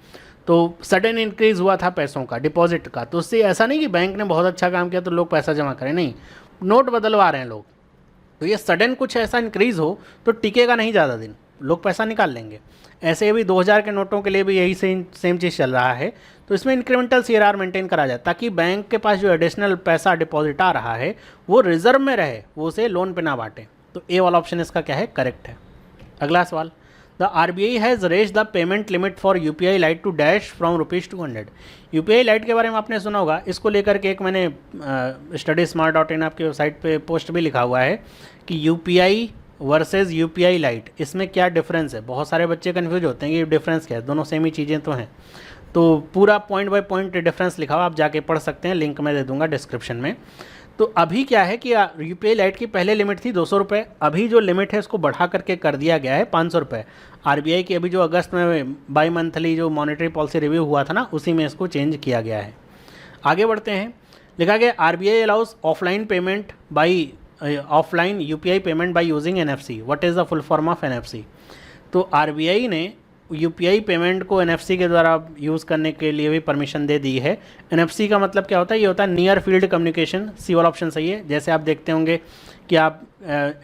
तो सडन इंक्रीज़ हुआ था पैसों का, डिपॉजिट का, तो उससे ऐसा नहीं कि बैंक ने बहुत अच्छा काम किया तो लोग पैसा जमा करें, नहीं, नोट बदलवा रहे हैं लोग, तो ये सडन कुछ ऐसा इंक्रीज़ हो तो टिकेगा नहीं ज़्यादा दिन, लोग पैसा निकाल लेंगे। ऐसे अभी 2000 के नोटों के लिए भी यही सेम चीज़ चल रहा है। तो इसमें इंक्रीमेंटल सीआरआर मेंटेन करा जाए ताकि बैंक के पास जो एडिशनल पैसा डिपॉजिट आ रहा है वो रिजर्व में रहे, वो उसे लोन पे ना बांटे। तो ए वाला ऑप्शन इसका क्या है, करेक्ट है। अगला सवाल, the RBI has raise the payment limit for UPI lite to dash from ₹200। UPI lite के बारे में आपने सुना होगा, इसको लेकर के एक मैंने studysmart.in आपकी वेबसाइट पे पोस्ट भी लिखा हुआ है कि UPI वर्सेस UPI लाइट, इसमें क्या डिफरेंस है। बहुत सारे बच्चे कन्फ्यूज होते हैं कि डिफरेंस क्या है, दोनों सेम ही चीज़ें तो हैं। तो पूरा पॉइंट बाय पॉइंट डिफरेंस लिखा हुआ, आप जाके पढ़ सकते हैं, लिंक मैं दे दूंगा डिस्क्रिप्शन में। तो अभी क्या है कि UPI लाइट की पहले लिमिट थी 200 रुपये, अभी जो लिमिट है इसको बढ़ा करके कर दिया गया है 500 रुपये। RBI की अभी जो अगस्त में बाई मंथली जो मॉनेटरी पॉलिसी रिव्यू हुआ था ना, उसी में इसको चेंज किया गया है। आगे बढ़ते हैं, लिखा गया RBI allows offline payment by offline UPI payment by using NFC। What is the full form of NFC। तो RBI ने UPI पेमेंट को NFC के द्वारा यूज़ करने के लिए भी परमिशन दे दी है। NFC का मतलब क्या होता है, ये होता है नियर फील्ड कम्युनिकेशन। सी वाला ऑप्शन सही है। जैसे आप देखते होंगे कि आप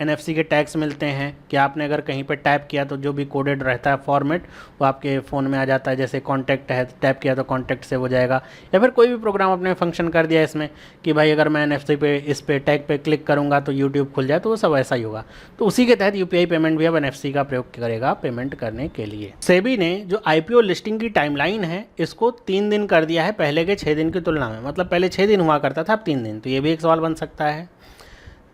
NFC के टैग्स मिलते हैं कि आपने अगर कहीं पे टैप किया तो जो भी कोडेड रहता है फॉर्मेट वो आपके फ़ोन में आ जाता है। जैसे कॉन्टैक्ट है, टैप किया तो कॉन्टैक्ट से हो जाएगा, या फिर कोई भी प्रोग्राम आपने फंक्शन कर दिया इसमें कि भाई अगर मैं NFC पे इस पे टैग पे क्लिक करूँगा तो यूट्यूब खुल जाए, तो वो सब ऐसा ही होगा। तो उसी के तहत UPI पेमेंट भी अब NFC का प्रयोग करेगा पेमेंट करने के लिए। सेबी ने जो IPO लिस्टिंग की टाइमलाइन है इसको 3 दिन कर दिया है पहले के 6 दिन की तुलना में। मतलब पहले 6 दिन हुआ करता था, अब 3 दिन। तो ये भी एक सवाल बन सकता है।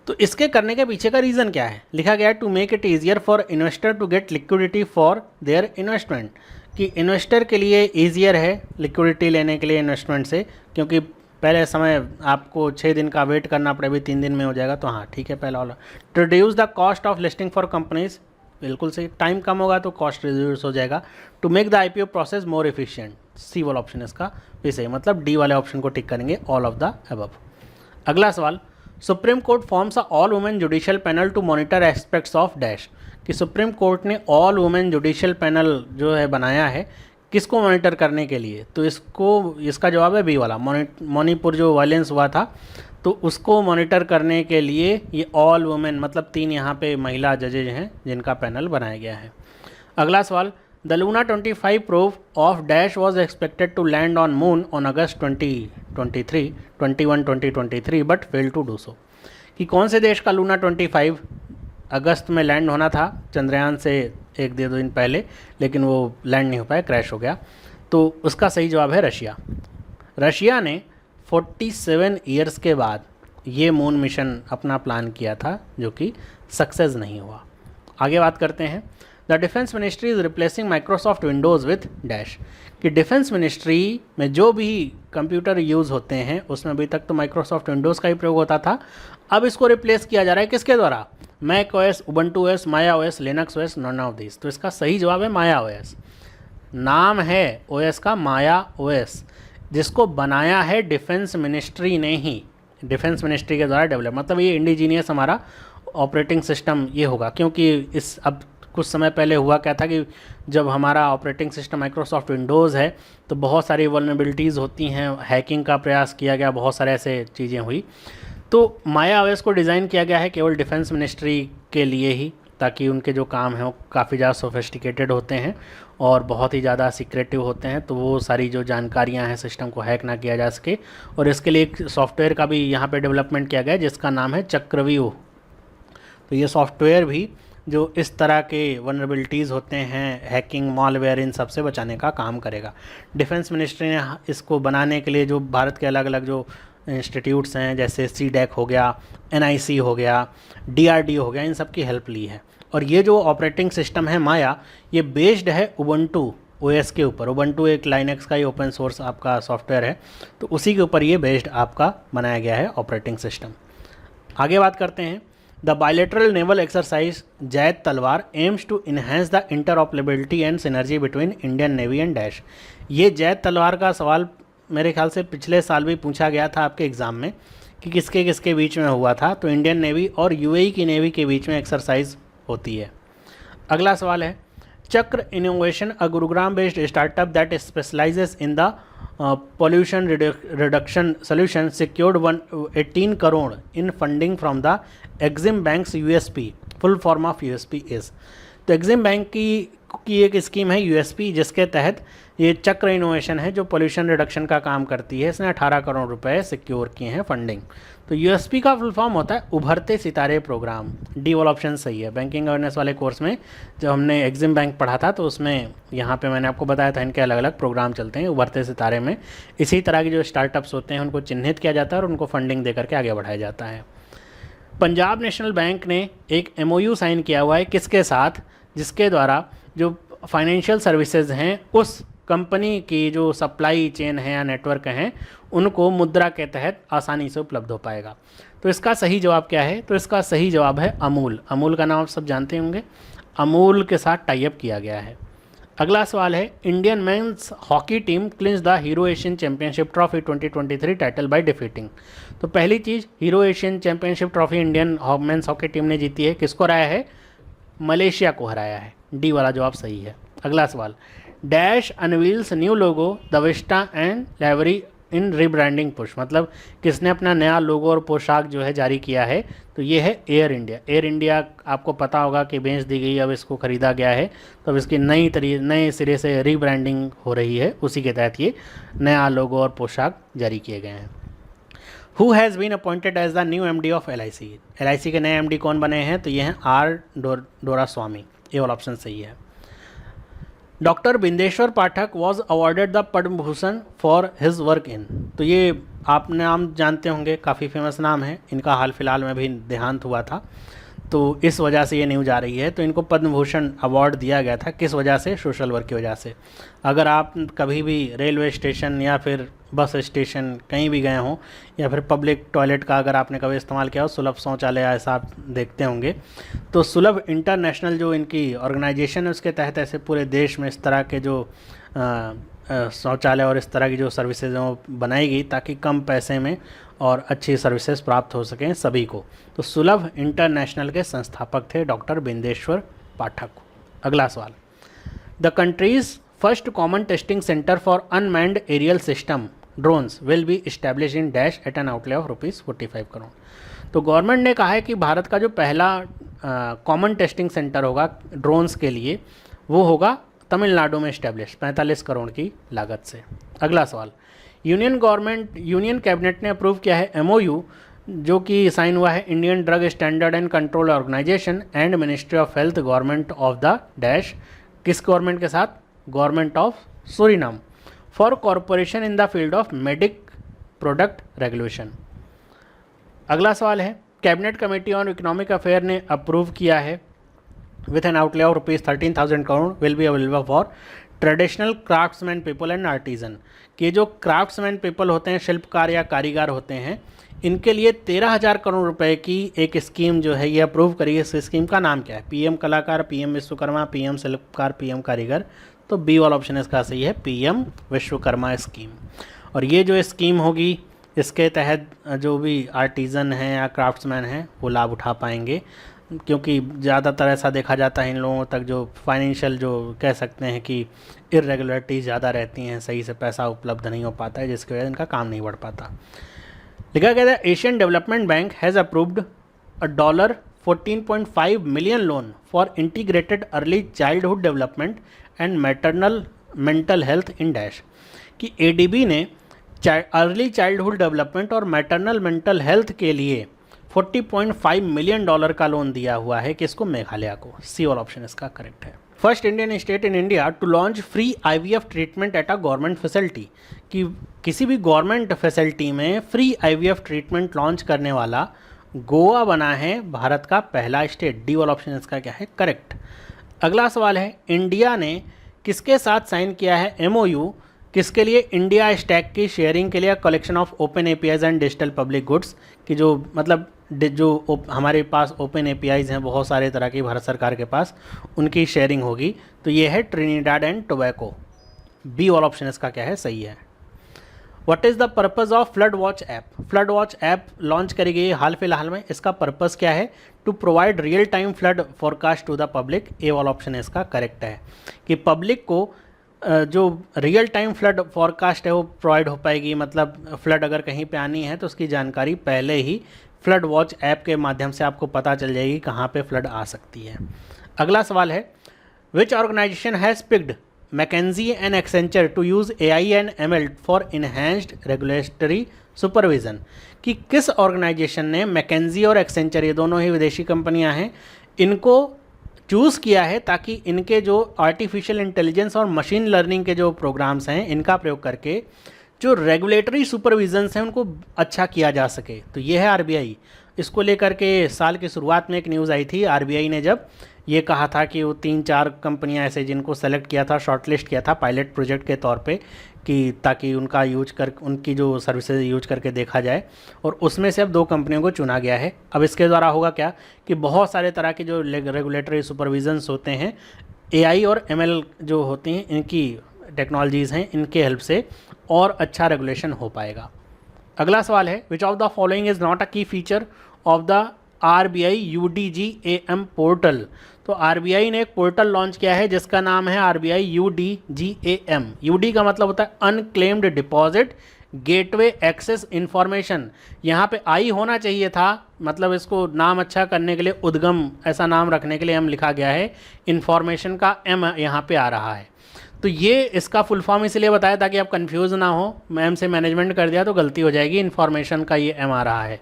तो इसके करने के पीछे का रीज़न क्या है, लिखा गया है to make it easier for investor to get liquidity for their investment, कि इन्वेस्टर के लिए ईजियर है लिक्विडिटी लेने के लिए इन्वेस्टमेंट से, क्योंकि पहले समय आपको 6 दिन का वेट करना पड़े, भी 3 दिन में हो जाएगा। तो हाँ ठीक है पहला वाला। To reduce the cost of listing for companies, बिल्कुल सही, टाइम कम होगा तो कॉस्ट रिड्यूस हो जाएगा। To make the IPO process more efficient, C वाला ऑप्शन इसका भी सही, मतलब डी वाले ऑप्शन को टिक करेंगे, ऑल ऑफ द अबव। अगला सवाल, Supreme Court forms a all women judicial panel to monitor aspects of dash, कि सुप्रीम कोर्ट ने ऑल वुमेन जुडिशियल पैनल जो है बनाया है किसको मॉनिटर करने के लिए। तो इसका जवाब है बी वाला, मणिपुर जो वायलेंस हुआ था तो उसको मॉनिटर करने के लिए ये ऑल वुमेन, मतलब 3 यहाँ पे महिला जजेज हैं जिनका पैनल बनाया गया है। अगला सवाल, the Luna 25 probe of dash was expected to land on moon on August 2023 but fail to do so, कि कौन से देश का लूना 25 अगस्त में लैंड होना था चंद्रयान से 1-2 दिन पहले, लेकिन वो लैंड नहीं हो पाया, क्रैश हो गया। तो उसका सही जवाब है रशिया। रशिया ने 47 ईयर्स के बाद ये मून मिशन अपना प्लान किया था जो कि सक्सेस नहीं हुआ। आगे बात करते हैं, the defence ministry is replacing Microsoft Windows with dash, कि डिफेंस मिनिस्ट्री में जो भी कंप्यूटर यूज़ होते हैं उसमें अभी तक तो माइक्रोसॉफ्ट विंडोज़ का ही प्रयोग होता था, अब इसको रिप्लेस किया जा रहा है किसके द्वारा, Mac OS, Ubuntu OS, Maya OS, Linux OS, none of this. तो इसका सही जवाब है माया OS। नाम है OS का माया OS, जिसको बनाया है डिफेंस मिनिस्ट्री ने ही, डिफेंस मिनिस्ट्री के द्वारा डेवलप, मतलब ये इंडिजीनियस हमारा ऑपरेटिंग सिस्टम ये होगा, क्योंकि इस अब कुछ समय पहले हुआ क्या था कि जब हमारा ऑपरेटिंग सिस्टम माइक्रोसॉफ्ट विंडोज़ है तो बहुत सारी वल्नरेबिलिटीज़ होती हैं, हैकिंग का प्रयास किया गया, बहुत सारे ऐसे चीज़ें हुई। तो माया ओएस को डिज़ाइन किया गया है केवल डिफेंस मिनिस्ट्री के लिए ही, ताकि उनके जो काम हैं वो काफ़ी ज़्यादा सोफिस्टिकेटेड होते हैं और बहुत ही ज़्यादा सीक्रेटिव होते हैं, तो वो सारी जो जानकारियां हैं सिस्टम को हैक ना किया जा सके। और इसके लिए एक सॉफ्टवेयर का भी यहाँ पे डेवलपमेंट किया गया है जिसका नाम है चक्रव्यूह। तो ये सॉफ्टवेयर भी जो इस तरह के वनरेबिलिटीज़ होते हैं, हैकिंग, मॉलवेयर, इन सब से बचाने का काम करेगा। डिफेंस मिनिस्ट्री ने इसको बनाने के लिए जो भारत के अलग अलग जो इंस्टीट्यूट्स हैं जैसे CDAC हो गया, NIC हो गया, DRDO हो गया, इन सब की हेल्प ली है। और ये जो ऑपरेटिंग सिस्टम है माया, ये बेस्ड है उबंटू OS के ऊपर। उबंटू एक लाइनक्स का ही ओपन सोर्स आपका सॉफ्टवेयर है, तो उसी के ऊपर ये बेस्ड आपका बनाया गया है ऑपरेटिंग सिस्टम। आगे बात करते हैं। The bilateral naval exercise Zayed Talwar aims to enhance the interoperability and synergy between Indian navy and dash. ये जैद तलवार का सवाल मेरे ख्याल से पिछले साल भी पूछा गया था आपके एग्ज़ाम में कि किसके किसके बीच में हुआ था। तो इंडियन नेवी और UAE की नेवी के बीच में एक्सरसाइज होती है। अगला सवाल है, चक्र innovation a Gurugram based startup that specialises in the pollution reduction solution secured 18 crore in funding from the Exim Bank's USP। Full form of USP is, तो एग्जिम बैंक की एक स्कीम है USP, जिसके तहत ये चक्र इनोवेशन है जो पोल्यूशन रिडक्शन का काम करती है। इसने 18 करोड़ रुपए सिक्योर किए हैं फंडिंग। तो USP का फुल फॉर्म होता है उभरते सितारे प्रोग्राम। डी वाला ऑप्शन सही है। बैंकिंग अवेयरनेस वाले कोर्स में जब हमने एग्जिम बैंक पढ़ा था तो उसमें यहाँ पे मैंने आपको बताया था इनके अलग अलग प्रोग्राम चलते हैं उभरते सितारे में। इसी तरह के जो स्टार्टअप्स होते हैं उनको चिन्हित किया जाता है और उनको फंडिंग दे करके आगे बढ़ाया जाता है। पंजाब नेशनल बैंक ने एक MOU साइन किया हुआ है किसके साथ, जिसके द्वारा जो फाइनेंशियल सर्विसेज हैं उस कंपनी की जो सप्लाई चेन है या नेटवर्क हैं उनको मुद्रा के तहत आसानी से उपलब्ध हो पाएगा। तो इसका सही जवाब क्या है, तो इसका सही जवाब है अमूल। अमूल का नाम आप सब जानते होंगे, अमूल के साथ टाई अप किया गया है। अगला सवाल है, Indian men's hockey team clinch the Hero Asian championship trophy 2023 title by defeating. तो पहली चीज़, Hero Asian championship trophy Indian men's hockey team ने जीती है। किसको हराया है, मलेशिया को हराया है। डी वाला जवाब सही है। अगला सवाल, dash unveils new logo the Vista and livery in rebranding push. मतलब किसने अपना नया लोगो और पोशाक जो है जारी किया है, तो ये है एयर इंडिया। एयर इंडिया आपको पता होगा कि बेच दी गई, अब इसको ख़रीदा गया है, तो अब इसकी नए सिरे से रीब्रांडिंग हो रही है, उसी के तहत ये नया लोगो और पोशाक जारी किए गए हैं। Who has been appointed as the new MD of LIC। LIC के नए MD कौन बने हैं, तो ये हैं R डोरास्वामी। ये वाला ऑप्शन सही है। Doctor Bindeshwar Pathak was awarded the Padma Bhushan for his work in. तो ये आप नाम जानते होंगे, काफ़ी फेमस नाम है इनका, हाल फिलहाल में भी देहांत हुआ था, तो इस वजह से ये न्यूज़ आ रही है। तो इनको पद्म भूषण अवार्ड दिया गया था, किस वजह से, सोशल वर्क की वजह से। अगर आप कभी भी रेलवे स्टेशन या फिर बस स्टेशन कहीं भी गए हों या फिर पब्लिक टॉयलेट का अगर आपने कभी इस्तेमाल किया हो, सुलभ शौचालय ऐसा आप देखते होंगे, तो सुलभ इंटरनेशनल जो इनकी ऑर्गेनाइजेशन है उसके तहत ऐसे पूरे देश में इस तरह के जो शौचालय और इस तरह की जो सर्विसेज हैं वो बनाई गई ताकि कम पैसे में और अच्छी सर्विसेज प्राप्त हो सकें सभी को। तो सुलभ इंटरनेशनल के संस्थापक थे डॉक्टर बिंदेश्वर पाठक। अगला सवाल, the country's first common testing centre for unmanned aerial system drones will be establish in dash at an outlay of ₹45 crore. तो गवर्नमेंट ने कहा है कि भारत का जो पहला कॉमन टेस्टिंग सेंटर होगा ड्रोन्स के लिए वो होगा तमिलनाडु में इस्टेब्लिश, 45 करोड़ की लागत से। अगला सवाल, यूनियन कैबिनेट ने अप्रूव किया है MOU जो कि साइन हुआ है Indian Drug Standard and Control Organisation and Ministry of Health Government of the dash. किस गवर्नमेंट के साथ, government of Suriname, for corporation in the field of medic product regulation. अगला सवाल है, Cabinet Committee on Economic Affair ने approve किया है with an outlay of ₹13,000 crore will be available for traditional craftsman people and artisan. कि जो craftsman people होते हैं, शिल्पकार या कारीगर होते हैं, इनके लिए 13,000 करोड़ रुपए की एक स्कीम जो है ये अप्रूव करी है। इस स्कीम का नाम क्या है, PM कलाकार, PM विश्वकर्मा, PM शिल्पकार, PM कारीगर। तो बी वाला ऑप्शन इसका सही है, PM विश्वकर्मा स्कीम। और ये जो स्कीम होगी इसके तहत जो भी आर्टिज़न हैं या क्राफ्ट्समैन हैं वो लाभ उठा पाएंगे। क्योंकि ज़्यादातर ऐसा देखा जाता है इन लोगों तक जो फाइनेंशियल जो कह सकते हैं कि इरेगुलरिटीज़ ज़्यादा रहती हैं, सही से पैसा उपलब्ध नहीं हो पाता है, जिसकी वजह से इनका काम नहीं बढ़ पाता। लिखा गया था Asian development bank has approved a $14.5 million loan for integrated early childhood development and maternal mental health in dash, कि एडीबी ने अर्ली चाइल्डहुड डेवलपमेंट और मैटरनल मेंटल हेल्थ के लिए $40.5 मिलियन का लोन दिया हुआ है, किसको? मेघालय को। सी वाला ऑप्शन इसका करेक्ट है। First Indian state in India to launch free IVF treatment at a government facility, कि किसी भी गवर्नमेंट फैसिलिटी में फ्री आईवीएफ ट्रीटमेंट लॉन्च करने वाला गोवा बना है भारत का पहला स्टेट। डी वाला ऑप्शन इसका क्या है? करेक्ट। अगला सवाल है, इंडिया ने किसके साथ साइन किया है एमओयू, किसके लिए? इंडिया स्टैक की शेयरिंग के लिए, collection of open APIs and digital public goods, कि जो मतलब जो हमारे पास ओपन एपीआईज हैं बहुत सारे तरह की भारत सरकार के पास, उनकी शेयरिंग होगी। तो ये है ट्रिनिडाड एंड टोबैको। बी वाला ऑप्शन इसका क्या है? सही है। What is the purpose of flood watch app? Flood watch app launch करी गई हाल फिलहाल में, इसका पर्पज़ क्या है? To provide real time flood forecast to the public. A वाला ऑप्शन इसका करेक्ट है, कि पब्लिक को जो रियल टाइम फ्लड फॉरकास्ट है वो प्रोवाइड हो पाएगी, मतलब फ्लड अगर कहीं पे आनी है तो उसकी जानकारी पहले ही फ्लड वॉच ऐप के माध्यम से आपको पता चल जाएगी कहाँ पे फ्लड आ सकती है। अगला सवाल है, which organisation has picked McKinsey and Accenture to use AI and ML for enhanced regulatory supervision, कि किस ऑर्गेनाइजेशन ने मैकेंजी और एक्सेंचर, ये दोनों ही विदेशी कंपनियां हैं, इनको चूज़ किया है ताकि इनके जो आर्टिफिशियल इंटेलिजेंस और मशीन लर्निंग के जो प्रोग्राम्स हैं इनका प्रयोग करके जो रेगुलेटरी सुपरविजन्स हैं उनको अच्छा किया जा सके। तो ये है RBI। इसको लेकर के साल की शुरुआत में एक न्यूज़ आई थी, RBI ने जब ये कहा था कि वो 3-4 कंपनियां ऐसे जिनको सेलेक्ट किया था, शॉर्टलिस्ट किया था पायलट प्रोजेक्ट के तौर पे, कि ताकि उनका यूज कर उनकी जो सर्विसेज यूज करके देखा जाए, और उसमें से अब 2 कंपनियों को चुना गया है। अब इसके द्वारा होगा क्या कि बहुत सारे तरह के जो रेगुलेटरी सुपरविजन्स होते हैं, AI और ML जो होती हैं इनकी टेक्नोलॉजीज़ हैं, इनके हेल्प से और अच्छा रेगुलेशन हो पाएगा। अगला सवाल है, which of the following is not a key feature of the RBI UDGAM portal. तो RBI ने एक पोर्टल लॉन्च किया है जिसका नाम है RBI UDGAM। UD का मतलब होता है unclaimed deposit gateway access information. यहाँ पे आई होना चाहिए था, मतलब इसको नाम अच्छा करने के लिए, उद्गम ऐसा नाम रखने के लिए M लिखा गया है, इंफॉर्मेशन का M यहाँ पे आ रहा है। तो ये इसका फुल फॉर्म इसलिए बताया ताकि आप कंफ्यूज ना हो, मैम से मैनेजमेंट कर दिया तो गलती हो जाएगी, इन्फॉर्मेशन का ये M आ रहा है।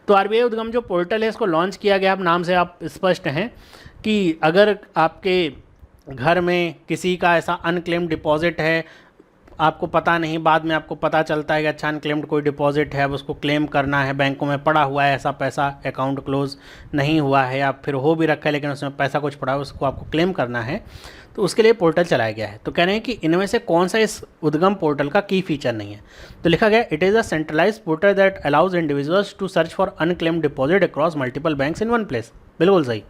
तो RBI उद्गम जो पोर्टल है इसको लॉन्च किया गया, अब नाम से आप स्पष्ट हैं कि अगर आपके घर में किसी का ऐसा अनक्लेम्ड डिपॉजिट है, आपको पता नहीं, बाद में आपको पता चलता है कि अच्छा अनक्लेम्ड कोई डिपॉजिट है, अब उसको क्लेम करना है, बैंकों में पड़ा हुआ है ऐसा पैसा, अकाउंट क्लोज नहीं हुआ है या फिर हो भी रखा है लेकिन उसमें पैसा कुछ पड़ा है, उसको आपको क्लेम करना है, तो उसके लिए पोर्टल चलाया गया है। तो कह रहे हैं कि इनमें से कौन सा इस उद्गम पोर्टल का की फीचर नहीं है। तो लिखा गया, it is a centralised portal that allows individuals to search for unclaimed deposit across multiple banks in one place. बिल्कुल सही,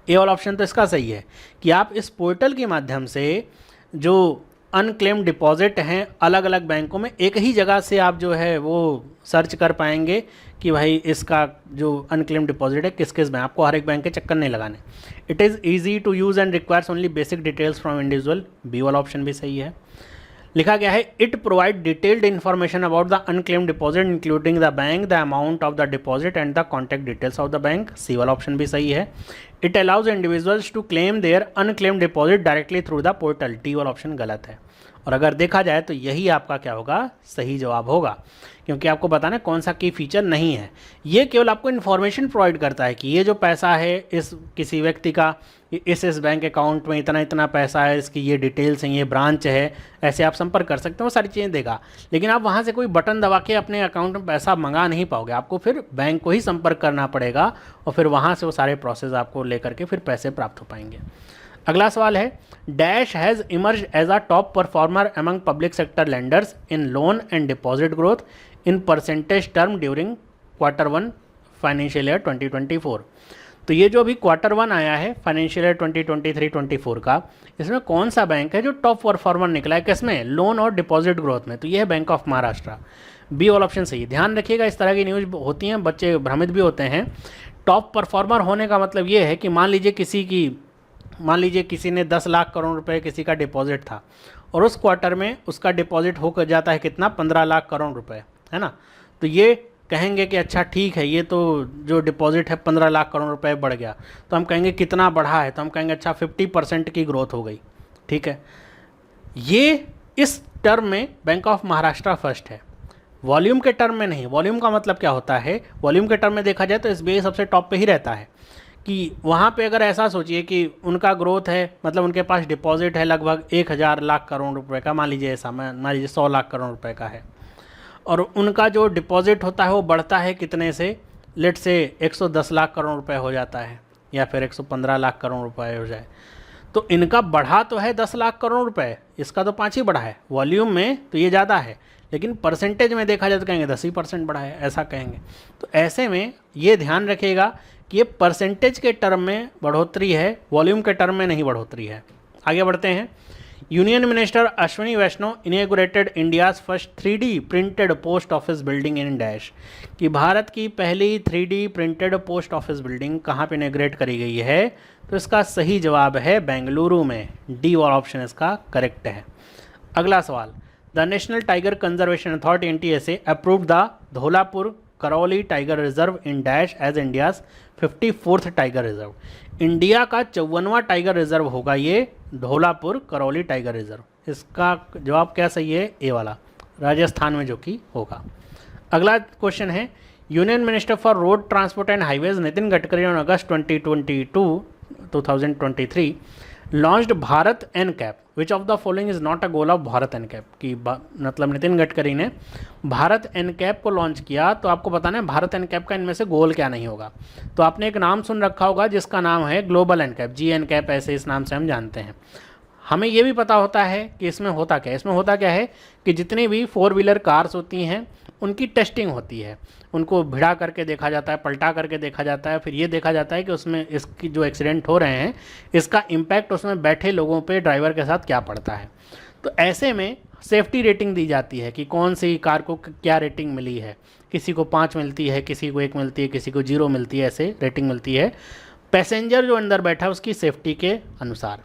ए वाला ऑप्शन तो इसका सही है कि आप इस पोर्टल के माध्यम से जो अनक्लेम डिपॉजिट हैं अलग अलग बैंकों में एक ही जगह से आप जो है वो सर्च कर पाएंगे कि भाई इसका जो अनक्लेम डिपॉजिट है किस किस बैंक, आपको हर एक बैंक के चक्कर नहीं लगाने। It is easy to use and requires only basic details from individual. B वाला ऑप्शन भी सही है। लिखा गया है, it provide detailed information about the unclaim deposit including the bank, the amount of the deposit and the contact details of the bank. C वाला option भी सही है। It allows individuals to claim their unclaim deposit directly through the portal. D वाला option गलत है, और अगर देखा जाए तो यही आपका क्या होगा, सही जवाब होगा, क्योंकि आपको बताना कौन सा की फीचर नहीं है। ये केवल आपको इन्फॉर्मेशन प्रोवाइड करता है कि ये जो पैसा है इस किसी व्यक्ति का इस बैंक अकाउंट में इतना इतना पैसा है, इसकी ये डिटेल्स हैं, ये ब्रांच है, ऐसे आप संपर्क कर सकते हो, वो सारी चीज़ें देगा। लेकिन आप वहाँ से कोई बटन दबा के अपने अकाउंट में पैसा मंगा नहीं पाओगे, आपको फिर बैंक को ही संपर्क करना पड़ेगा और फिर वहाँ से वो सारे प्रोसेस आपको लेकर के फिर पैसे प्राप्त हो पाएंगे। अगला सवाल है, dash has emerge as a top performer among public sector lenders in loan and deposit growth in percentage term during Q1 financial year 2024। तो ये जो अभी Q1 आया है फाइनेंशियल ईयर 2023-24 का, इसमें कौन सा बैंक है जो टॉप परफॉर्मर निकला है, किसमें, लोन और डिपॉजिट ग्रोथ में? तो ये है बैंक ऑफ महाराष्ट्र। बी वाला ऑप्शन सही। ध्यान रखिएगा, इस तरह की न्यूज़ होती हैं, बच्चे भ्रमित भी होते हैं। टॉप परफॉर्मर होने का मतलब ये है कि मान लीजिए किसी ने 10 लाख करोड़ रुपए किसी का डिपॉजिट था और उस क्वार्टर में उसका डिपॉजिट होकर जाता है कितना, 15 लाख करोड़ रुपए, है ना। तो ये कहेंगे कि अच्छा ठीक है, ये तो जो डिपॉजिट है 15 लाख करोड़ रुपए बढ़ गया। तो हम कहेंगे कितना बढ़ा है, तो हम कहेंगे अच्छा 50% की ग्रोथ हो गई, ठीक है। ये इस टर्म में बैंक ऑफ महाराष्ट्र फर्स्ट है, वॉल्यूम के टर्म में नहीं। वॉल्यूम का मतलब क्या होता है, वॉल्यूम के टर्म में देखा जाए तो एसबीआई सबसे टॉप पे ही रहता है। कि वहाँ पे अगर ऐसा सोचिए कि उनका ग्रोथ है, मतलब उनके पास डिपॉजिट है लगभग 1000 लाख करोड़ रुपए का, मान लीजिए ऐसा, मान लीजिए 100 लाख करोड़ रुपए का है, और उनका जो डिपॉजिट होता है वो बढ़ता है कितने से, लेट से 110 लाख करोड़ रुपए हो जाता है, या फिर 115 लाख करोड़ रुपए हो जाए। तो इनका बढ़ा तो है 10 लाख करोड़ रुपए, इसका तो 5 ही बढ़ा है। वॉल्यूम में तो ये ज़्यादा है, लेकिन परसेंटेज में देखा जाए तो कहेंगे 10% बढ़ा है, ऐसा कहेंगे। तो ऐसे में ये ध्यान रखिएगा कि ये परसेंटेज के टर्म में बढ़ोतरी है, वॉल्यूम के टर्म में नहीं बढ़ोतरी है। आगे बढ़ते हैं। Union Minister Ashwini Vaishnaw inaugurated India's first 3D printed post office building in dash, कि भारत की पहली 3D printed post office building कहाँ पे इनॉग्रेट करी गई है, तो इसका सही जवाब है बेंगलुरु में, डी वाला ऑप्शन इसका करेक्ट है। अगला सवाल, the National Tiger Conservation Authority NTSA approved the Dholpur Karauli tiger reserve in dash as India's 54th tiger reserve. India का 54वां टाइगर रिजर्व होगा ये धौलापुर करौली टाइगर रिजर्व। इसका जवाब क्या सही है, ए वाला, राजस्थान में जो कि होगा। अगला क्वेश्चन है, union minister for road transport and highways Nitin Gadkari on August 2023 launched Bharat NCAP, which of the following is not a goal of Bharat NCAP, कि मतलब नितिन गडकरी ने भारत एनकैप को लॉन्च किया। तो आपको बताना है भारत एनकैप का इनमें से गोल क्या नहीं होगा। तो आपने एक नाम सुन रखा होगा जिसका नाम है ग्लोबल एनकैप, जी एनकैप, ऐसे इस नाम से हम जानते हैं। हमें ये भी पता होता है कि इसमें होता क्या है। इसमें होता क्या है कि जितनी भी 4 व्हीलर कार्स होती हैं उनकी टेस्टिंग होती है, उनको भिड़ा करके देखा जाता है, पलटा करके देखा जाता है, फिर ये देखा जाता है कि उसमें इसकी जो एक्सीडेंट हो रहे हैं इसका इम्पैक्ट उसमें बैठे लोगों पे, ड्राइवर के साथ क्या पड़ता है। तो ऐसे में सेफ्टी रेटिंग दी जाती है कि कौन सी कार को क्या रेटिंग मिली है। किसी को 5 मिलती है, किसी को 1 मिलती है, किसी को 0 मिलती है, ऐसे रेटिंग मिलती है पैसेंजर जो अंदर बैठा है उसकी सेफ्टी के अनुसार।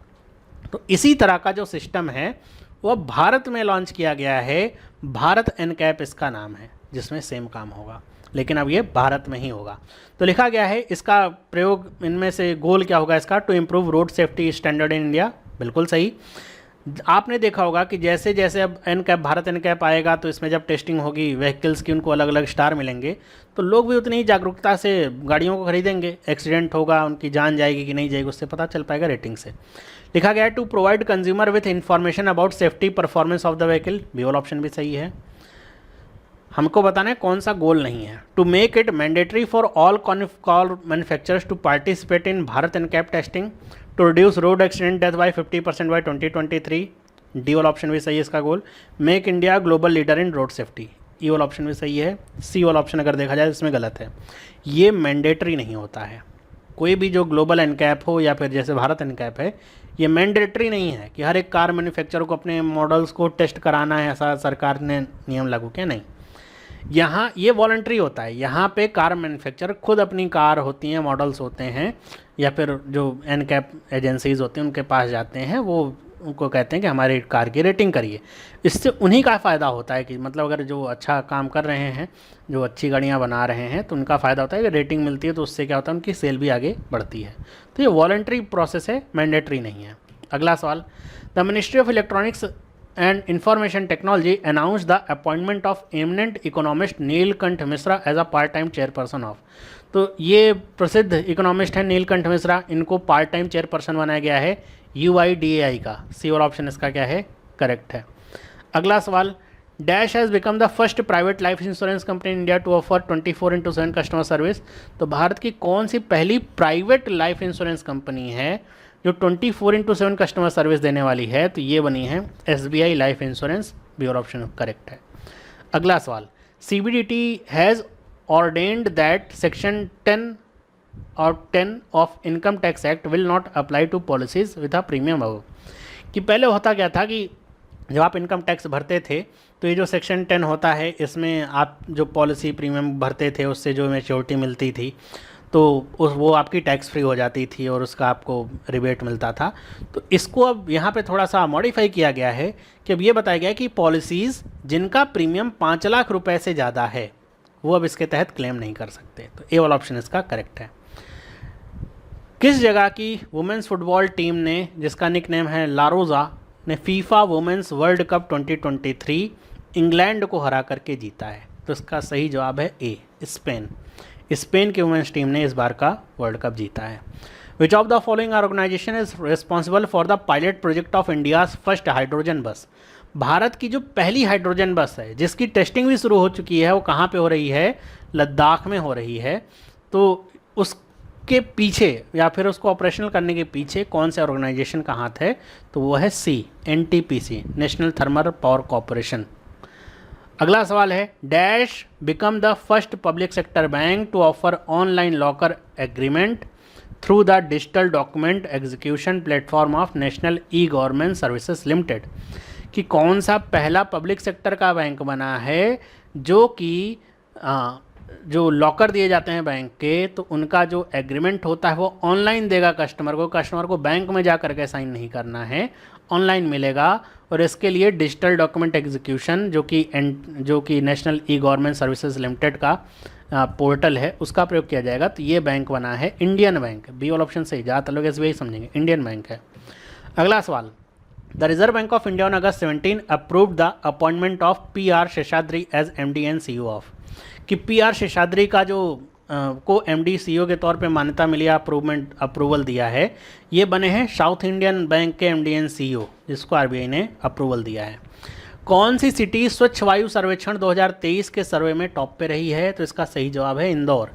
तो इसी तरह का जो सिस्टम है वो भारत में लॉन्च किया गया है, भारत एनकैप इसका नाम है, जिसमें सेम काम होगा, लेकिन अब ये भारत में ही होगा। तो लिखा गया है इसका प्रयोग, इनमें से गोल क्या होगा इसका, to improve road safety standard in India, बिल्कुल सही। आपने देखा होगा कि जैसे जैसे अब एनकैप, भारत एनकैप आएगा तो इसमें जब टेस्टिंग होगी व्हीकल्स की, उनको अलग अलग स्टार मिलेंगे, तो लोग भी उतनी ही जागरूकता से गाड़ियों को खरीदेंगे। एक्सीडेंट होगा, उनकी जान जाएगी कि नहीं जाएगी, उससे पता चल पाएगा रेटिंग से। लिखा गया है to provide consumer with information about safety performance of the vehicle, B वाला ऑप्शन भी सही है। हमको बताना है कौन सा गोल नहीं है। To make it mandatory for all car manufacturers to participate in Bharat NCAP testing, to reduce road accident death by 50% by 2023, D वाला ऑप्शन भी सही है इसका goal. Make India global leader in road safety, E वाला option भी सही है। सी वाला ऑप्शन अगर देखा जाए इसमें गलत है, ये मैंडेटरी नहीं होता है। कोई भी जो ग्लोबल एनकैप हो या फिर जैसे भारत एनकैप है, ये मैंडेटरी नहीं है कि हर एक कार मैन्युफैक्चरर को अपने मॉडल्स को टेस्ट कराना है, ऐसा सरकार ने नियम लागू किया नहीं। यहाँ ये वॉलंटरी होता है। यहाँ पे कार मैन्युफैक्चरर खुद अपनी कार होती हैं, मॉडल्स होते हैं, या फिर जो एनकैप एजेंसीज़ होती हैं उनके पास जाते हैं, वो उनको कहते हैं कि हमारी कार की रेटिंग करिए। इससे उन्हीं का फ़ायदा होता है कि मतलब अगर जो अच्छा काम कर रहे हैं, जो अच्छी गाड़ियाँ बना रहे हैं, तो उनका फ़ायदा होता है कि रेटिंग मिलती है, तो उससे क्या होता है उनकी सेल भी आगे बढ़ती है। तो ये वॉलंटरी प्रोसेस है, मैंडेटरी नहीं है। अगला सवाल, the ministry of Electronics and Information Technology announce the appointment of eminent economist Neelkanth Mishra as a part time chairperson of. तो ये प्रसिद्ध इकोनॉमिस्ट हैं नीलकंठ मिश्रा, इनको पार्ट टाइम चेयरपर्सन बनाया गया है UIDAI का, सी वाला ऑप्शन इसका क्या है, करेक्ट है। अगला सवाल, dash has become the first private life insurance company in India to offer 24/7 customer service. तो भारत की कौन सी पहली प्राइवेट लाइफ इंश्योरेंस कंपनी है जो 24/7 कस्टमर सर्विस देने वाली है? तो ये बनी है SBI लाइफ इंश्योरेंस, बी और ऑप्शन करेक्ट है। अगला सवाल, CBDT has ordained that section 10 और 10 of income tax act will not apply to policies with a premium above. कि पहले होता क्या था कि जब आप इनकम टैक्स भरते थे तो ये जो सेक्शन 10 होता है, इसमें आप जो पॉलिसी प्रीमियम भरते थे उससे जो मैच्योरिटी मिलती थी, तो वो आपकी टैक्स फ्री हो जाती थी और उसका आपको रिबेट मिलता था। तो इसको अब यहाँ पे थोड़ा सा मॉडिफाई किया गया है कि अब ये बताया गया है कि पॉलिसीज़ जिनका प्रीमियम 5 लाख रुपए से ज़्यादा है वो अब इसके तहत क्लेम नहीं कर सकते। तो ए वाला ऑप्शन इसका करेक्ट है। किस जगह की वुमेन्स फुटबॉल टीम ने, जिसका निक नेम है लारोजा, ने FIFA women's World Cup 2023 England को हरा करके जीता है? तो इसका सही जवाब है ए, स्पेन। स्पेन की वुमेन्स टीम ने इस बार का वर्ल्ड कप जीता है। Which of the following organisation is responsible for the pilot project of India's first hydrogen bus? Bharat की जो पहली हाइड्रोजन बस है जिसकी टेस्टिंग भी शुरू हो चुकी है, वो कहाँ पे हो रही है? लद्दाख में हो रही है। तो उसके पीछे या फिर उसको ऑपरेशनल करने के पीछे कौन से ऑर्गेनाइजेशन का हाथ है? तो वो है C, NTPC, National Thermal Power Corporation. अगला सवाल है, dash become the first public sector bank to offer online locker agreement through the digital document execution platform of National e Governance Services Limited? कि कौन सा पहला पब्लिक सेक्टर का bank बना है जो कि जो लॉकर दिए जाते हैं बैंक के, तो उनका जो एग्रीमेंट होता है वो ऑनलाइन देगा कस्टमर को बैंक में जा करके साइन नहीं करना है, ऑनलाइन मिलेगा। और इसके लिए डिजिटल डॉक्यूमेंट एग्जीक्यूशन जो कि national e Governance Services limited का पोर्टल है उसका प्रयोग किया जाएगा। तो ये बैंक बना है इंडियन बैंक। बी वाला ऑप्शन सही, ज़्यादातर लोग SBI समझेंगे, इंडियन बैंक है। अगला सवाल, the Reserve Bank of India on August 17 approved the appointment of PR Seshadri as MD and CEO of? कि PR शेषाद्री का जो को MD CEO के तौर पे मान्यता मिली, अप्रूवल दिया है, ये बने हैं साउथ इंडियन बैंक के MD एंड CEO, जिसको RBI ने अप्रूवल दिया है। कौन सी सिटी स्वच्छ वायु सर्वेक्षण 2023 के सर्वे में टॉप पे रही है? तो इसका सही जवाब है इंदौर।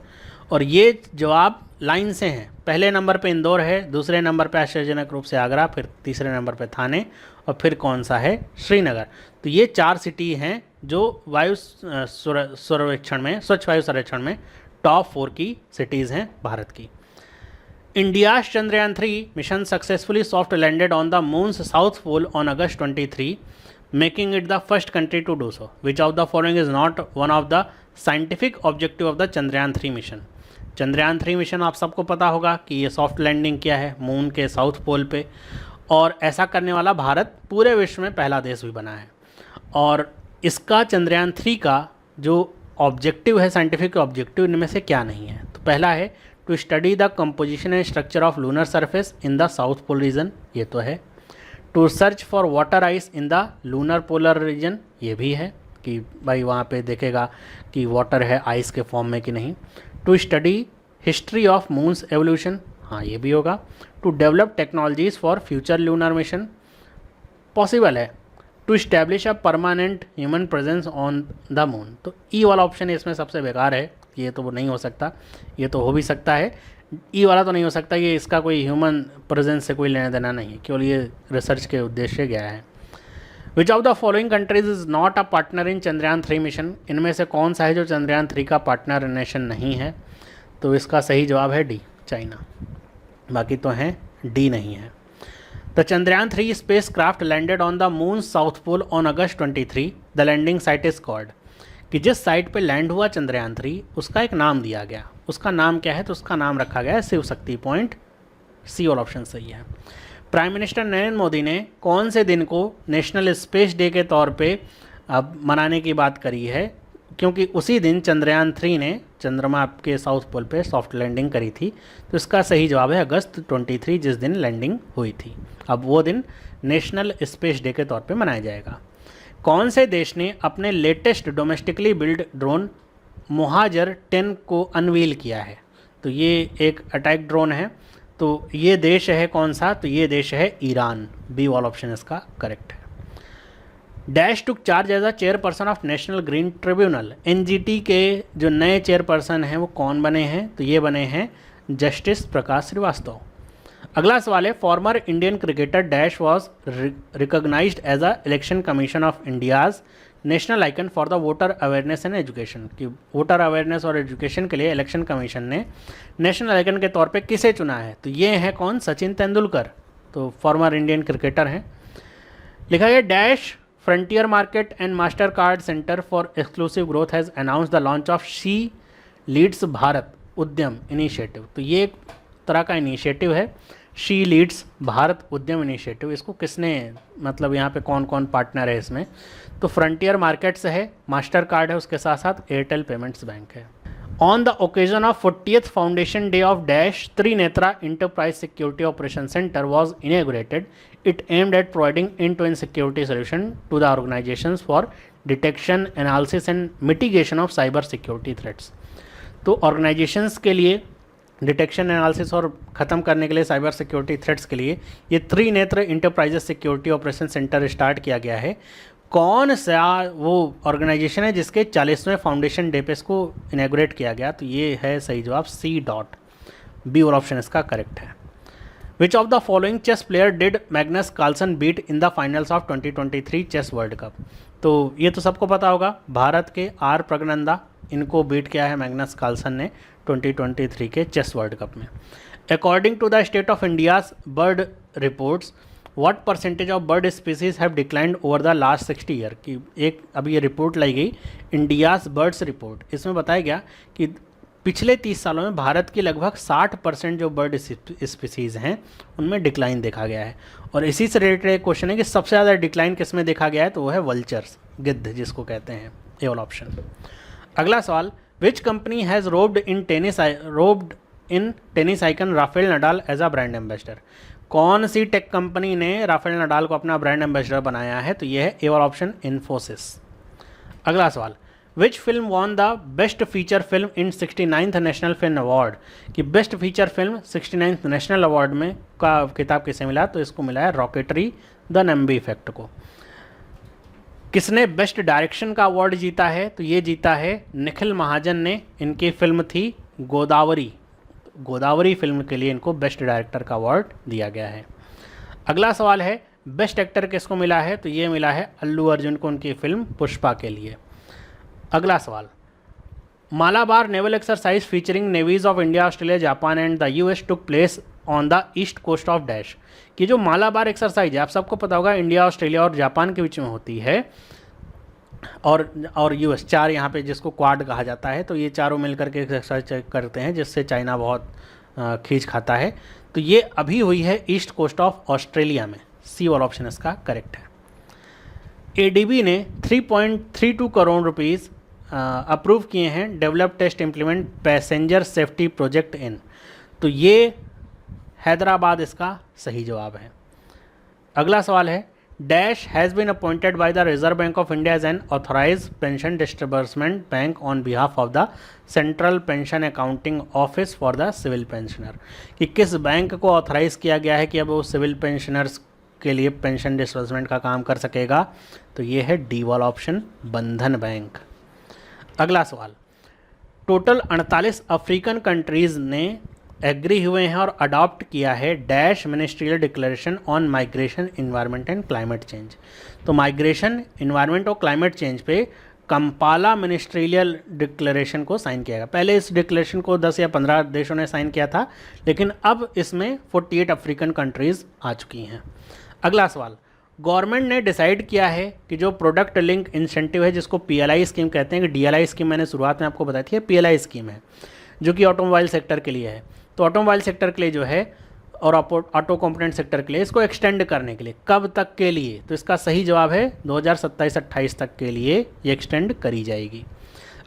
और ये जवाब लाइन से हैं, पहले नंबर पे इंदौर है, दूसरे नंबर पे आश्चर्यजनक रूप से आगरा, फिर तीसरे नंबर पे थाने, और फिर कौन सा है? श्रीनगर। तो ये 4 सिटी हैं जो वायु सर्वेक्षण में, स्वच्छ वायु सर्वेक्षण में टॉप 4 की सिटीज़ हैं भारत की। India's Chandrayaan 3 mission successfully soft landed on the moon's south pole on August 23, making it the first country to do so. Which of the following is not one of the scientific objective of the Chandrayaan 3 mission? Chandrayaan 3 mission आप सबको पता होगा कि ये soft landing किया है moon के south pole पे, और ऐसा करने वाला भारत पूरे विश्व में पहला देश भी बना है। और इसका चंद्रयान 3 का जो ऑब्जेक्टिव है, साइंटिफिक ऑब्जेक्टिव, इनमें से क्या नहीं है? तो पहला है to study the composition and structure of lunar surface in the south pole region, ये तो है। To search for water ice in the lunar polar region, ये भी है कि भाई वहाँ पे देखेगा कि वाटर है आइस के फॉर्म में कि नहीं। To study history of moon's evolution, हाँ ये भी होगा। To develop technologies for future lunar mission, possible है। To establish a permanent human presence on the moon, तो ई वाला ऑप्शन इसमें सबसे बेकार है, ये तो वो नहीं हो सकता। ये तो हो भी सकता है, ई वाला तो नहीं हो सकता, ये इसका कोई ह्यूमन प्रेजेंस से कोई लेना देना नहीं है, केवल ये रिसर्च के उद्देश्य गया है। Which of the following countries is not a partner in Chandrayaan 3 mission? इनमें से कौन सा है जो चंद्रयान 3 का पार्टनर नेशन नहीं है? तो इसका सही जवाब है डी, चाइना। बाकी तो हैं, डी नहीं है। The Chandrayaan 3 spacecraft landed on the moon south pole on August 23, the landing site is called? कि जिस साइट पे लैंड हुआ चंद्रयान 3 उसका एक नाम दिया गया, उसका नाम क्या है? तो उसका नाम रखा गया है शिव शक्ति पॉइंट। सी वाला ऑप्शन सही है। प्राइम मिनिस्टर नरेंद्र मोदी ने कौन से दिन को नेशनल स्पेस डे के तौर पे अब मनाने की बात करी है? क्योंकि उसी दिन चंद्रयान 3 ने चंद्रमा के साउथ पोल पे सॉफ्ट लैंडिंग करी थी। तो इसका सही जवाब है अगस्त 23, जिस दिन लैंडिंग हुई थी। अब वो दिन नेशनल स्पेस डे के तौर पे मनाया जाएगा। कौन से देश ने अपने लेटेस्ट डोमेस्टिकली बिल्ड ड्रोन मोहाजर 10 को अनवील किया है? तो ये एक अटैक ड्रोन है। तो ये देश है कौन सा? तो ये देश है ईरान। बी वाला ऑप्शन इसका करेक्ट है। Dash took charge as a chairperson of national green tribunal, NGT के जो नए चेयरपर्सन हैं वो कौन बने हैं? तो ये बने हैं जस्टिस प्रकाश श्रीवास्तव। अगला सवाल है, former Indian cricketer dash was recognised as a election commission of India's national icon for the voter awareness and education? कि वोटर अवेयरनेस और एजुकेशन के लिए इलेक्शन कमीशन ने नेशनल आइकन के तौर पे किसे चुना है? तो ये है कौन? सचिन तेंदुलकर। तो फॉर्मर इंडियन क्रिकेटर हैं। लिखा गया dash frontier market and Mastercard centre for exclusive growth has announce the launch of she leads Bharat Udyam initiative, तो ये एक तरह का इनिशिएटिव है, she leads Bharat Udyam initiative. इसको किसने, मतलब यहाँ पे कौन कौन पार्टनर है इसमें, तो फ्रंटियर मार्केट्स है, मास्टर कार्ड है, उसके साथ साथ एयरटेल पेमेंट्स बैंक है। On the occasion of 40th foundation day of dash Trinetra enterprise security operation centre was inaugurated. It aimed at providing end-to-end security solution to the organisations for detection, analysis and mitigation of cyber security threats. तो organisations के लिए detection, analysis और ख़त्म करने के लिए cyber security threats के लिए ये Trinetra enterprises security operation centre start किया गया है। कौन सा वो ऑर्गेनाइजेशन है जिसके 40वें फाउंडेशन डे पे इसको इनेगुरेट किया गया, तो ये है सही जवाब सी डॉट, बी और ऑप्शन इसका करेक्ट है। Which of the following chess player did Magnus Carlsen beat in the finals of 2023 chess world cup. तो ये तो सबको पता होगा, भारत के आर प्रगनंदा, इनको बीट किया है मैग्नस कार्लसन ने 2023 के चेस वर्ल्ड कप में। According to the state of India's bird reports, what percentage of bird species have declined over the last 60 year. की एक अभी ये रिपोर्ट लाई गई, इंडियाज बर्ड्स रिपोर्ट, इसमें बताया गया कि पिछले 30 सालों में भारत की लगभग 60% जो बर्ड स्पीसीज़ हैं उनमें डिक्लाइन देखा गया है। और इसी से रिलेटेड एक क्वेश्चन है कि सबसे ज़्यादा डिक्लाइन किस में देखा गया है, तो वो है वल्चर्स, गिद्ध जिसको कहते हैं, ये वाला ऑप्शन। अगला सवाल, which company has roped in tennis icon Rafael Nadal as a brand ambassador. कौन सी टेक कंपनी ने राफेल नडाल को अपना ब्रांड एम्बेसडर बनाया है, तो ये है ए वाला ऑप्शन, इन्फोसिस। अगला सवाल, which film won the best feature film in 69th National Film Award. कि best feature film 69th National Award में का किताब किसे मिला, तो इसको मिला है रॉकेटरी द नंबी इफेक्ट को। किसने बेस्ट डायरेक्शन का अवार्ड जीता है, तो ये जीता है निखिल महाजन ने, इनकी फिल्म थी गोदावरी, गोदावरी फिल्म के लिए इनको बेस्ट डायरेक्टर का अवार्ड दिया गया है। अगला सवाल है, बेस्ट एक्टर किसको मिला है, तो ये मिला है अल्लू अर्जुन को उनकी फिल्म पुष्पा के लिए। अगला सवाल, Malabar naval exercise featuring navies of India, Australia, Japan and the US took place on the east coast of dash. कि जो मालाबार एक्सरसाइज है, आप सबको पता होगा, इंडिया, ऑस्ट्रेलिया और जापान के बीच में होती है, और यूएस, चार यहाँ पे जिसको क्वाड कहा जाता है, तो ये चारों मिलकर के एक्सरसाइज करते हैं जिससे चाइना बहुत खींच खाता है। तो ये अभी हुई है ईस्ट कोस्ट ऑफ ऑस्ट्रेलिया में, सी वाला ऑप्शन इसका करेक्ट है। एडीबी ने 3.32 करोड़ रुपीज़ अप्रूव किए हैं develop test implement passenger safety project in, तो ये हैदराबाद इसका सही जवाब है। अगला सवाल है, dash has been appointed by the Reserve Bank of India as an authorised pension disbursement bank on behalf of the Central Pension Accounting Office for the civil pensioner. कि किस बैंक को ऑथराइज किया गया है कि अब वो सिविल पेंशनर्स के लिए पेंशन डिस्बर्समेंट का काम कर सकेगा, तो ये है डी वाला ऑप्शन, बंधन बैंक। अगला सवाल, टोटल 48 अफ्रीकन कंट्रीज़ ने एग्री हुए हैं और अडॉप्ट किया है dash ministerial declaration on migration, environment and climate change. तो माइग्रेशन, इन्वायरमेंट और क्लाइमेट चेंज पे कंपाला मिनिस्ट्रियल डिक्लेरेशन को साइन किया गया। पहले इस डिक्लेरेशन को 10 या 15 देशों ने साइन किया था, लेकिन अब इसमें 48 अफ्रीकन कंट्रीज़ आ चुकी हैं। अगला सवाल, गवर्नमेंट ने डिसाइड किया है कि जो प्रोडक्ट लिंक इंसेंटिव है, जिसको पीएलआई स्कीम कहते हैं, कि डीएलआई स्कीम मैंने शुरुआत में आपको बताई थी, पीएलआई स्कीम है जो कि ऑटोमोबाइल सेक्टर के लिए है। तो ऑटोमोबाइल सेक्टर के लिए जो है और ऑटो कंपोनेंट सेक्टर के लिए, इसको एक्सटेंड करने के लिए कब तक के लिए, तो इसका सही जवाब है 2027-28 तक के लिए ये एक्सटेंड करी जाएगी।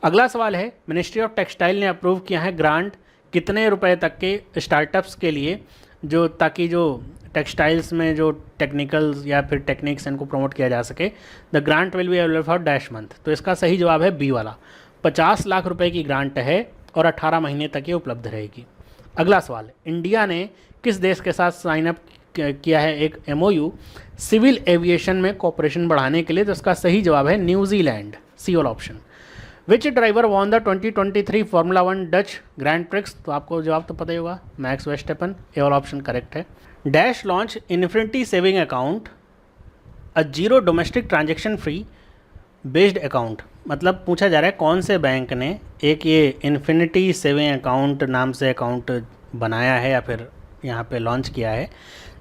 अगला सवाल है, मिनिस्ट्री ऑफ टेक्सटाइल ने अप्रूव किया है ग्रांट कितने रुपए तक के स्टार्टअप्स के लिए, जो ताकि जो टेक्सटाइल्स में जो टेक्निकल्स या फिर टेक्निक्स इनको प्रमोट किया जा सके। The grant will be available for dash month, तो इसका सही जवाब है बी वाला, 50 लाख रुपए की ग्रांट है और 18 महीने तक ये उपलब्ध रहेगी। अगला सवाल, इंडिया ने किस देश के साथ साइन अप किया है एक एमओयू सिविल एविएशन में कोऑपरेशन बढ़ाने के लिए, तो इसका सही जवाब है न्यूजीलैंड, सी वाला option. Which driver won the 2023 formula 1 Dutch grand Prix, तो आपको जवाब तो पता ही होगा, मैक्स वेस्टपेन, ए वाला ऑप्शन करेक्ट है। Dash launch infinity saving account a zero domestic transaction free based account, मतलब पूछा जा रहा है कौन से बैंक ने एक ये इन्फिनिटी सेविंग अकाउंट नाम से अकाउंट बनाया है या फिर यहाँ पे लॉन्च किया है,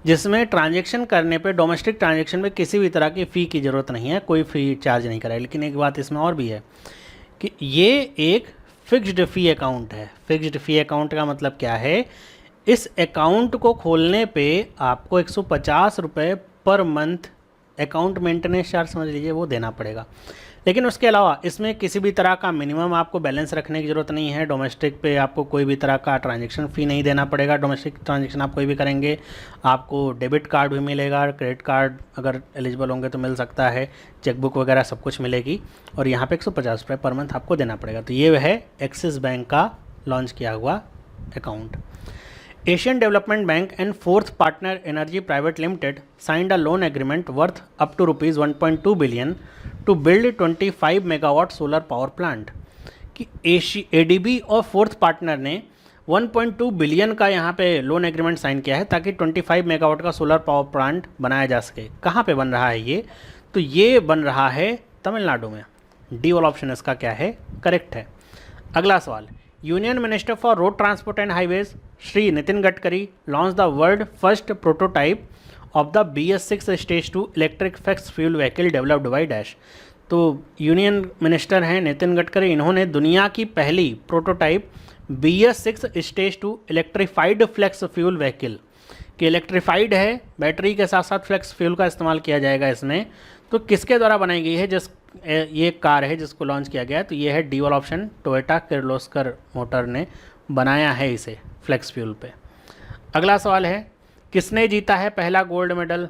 जिसमें ट्रांजैक्शन करने पे डोमेस्टिक ट्रांजैक्शन में किसी भी तरह की फ़ी की ज़रूरत नहीं है, कोई फ़ी चार्ज नहीं कराए। लेकिन एक बात इसमें और भी है कि ये एक फिक्स्ड फ़ी अकाउंट है। फिक्स्ड फ़ी अकाउंट का मतलब क्या है, इस अकाउंट को खोलने पे आपको 150 रुपये per month account maintenance charge समझ लीजिए वो देना पड़ेगा। लेकिन उसके अलावा इसमें किसी भी तरह का मिनिमम आपको बैलेंस रखने की ज़रूरत नहीं है। डोमेस्टिक पे आपको कोई भी तरह का ट्रांजैक्शन फ़ी नहीं देना पड़ेगा। डोमेस्टिक ट्रांजैक्शन आप कोई भी करेंगे आपको डेबिट कार्ड भी मिलेगा, क्रेडिट कार्ड अगर एलिजिबल होंगे तो मिल सकता है, चेकबुक वगैरह सब कुछ मिलेगी। और यहाँ पे 150 रुपये पर मंथ आपको देना पड़ेगा। तो ये है एक्सिस बैंक का लॉन्च किया हुआ account. Asian Development Bank and Fourth Partner Energy Private Limited signed a loan agreement worth up to rupees 1.2 billion to build 25 megawatt solar power plant। कि ADB और फोर्थ पार्टनर ने 1.2 billion का यहाँ पे loan agreement sign किया है ताकि 25 megawatt का सोलर पावर प्लांट बनाया जा सके। कहाँ पे बन रहा है ये, तो ये बन रहा है तमिलनाडु में। डी वाला ऑप्शन इसका क्या है, करेक्ट है। अगला सवाल, union minister for road transport and highways Shri Nitin Gadkari launch the world first prototype of the BS6 stage 2 electric flex fuel vehicle developed by dash. तो यूनियन मिनिस्टर हैं नितिन गडकरी, इन्होंने दुनिया की पहली prototype BS6 stage 2 electrified flex fuel vehicle कि electrified है, battery के साथ साथ फ्लेक्स फ्यूल का इस्तेमाल किया जाएगा इसमें, तो किसके द्वारा बनाई गई है, ये कार है जिसको लॉन्च किया गया है। तो ये है डी वाला ऑप्शन, टोयोटा किर्लोस्कर मोटर ने बनाया है इसे फ्लेक्स फ्यूल पे। अगला सवाल है, किसने जीता है पहला गोल्ड मेडल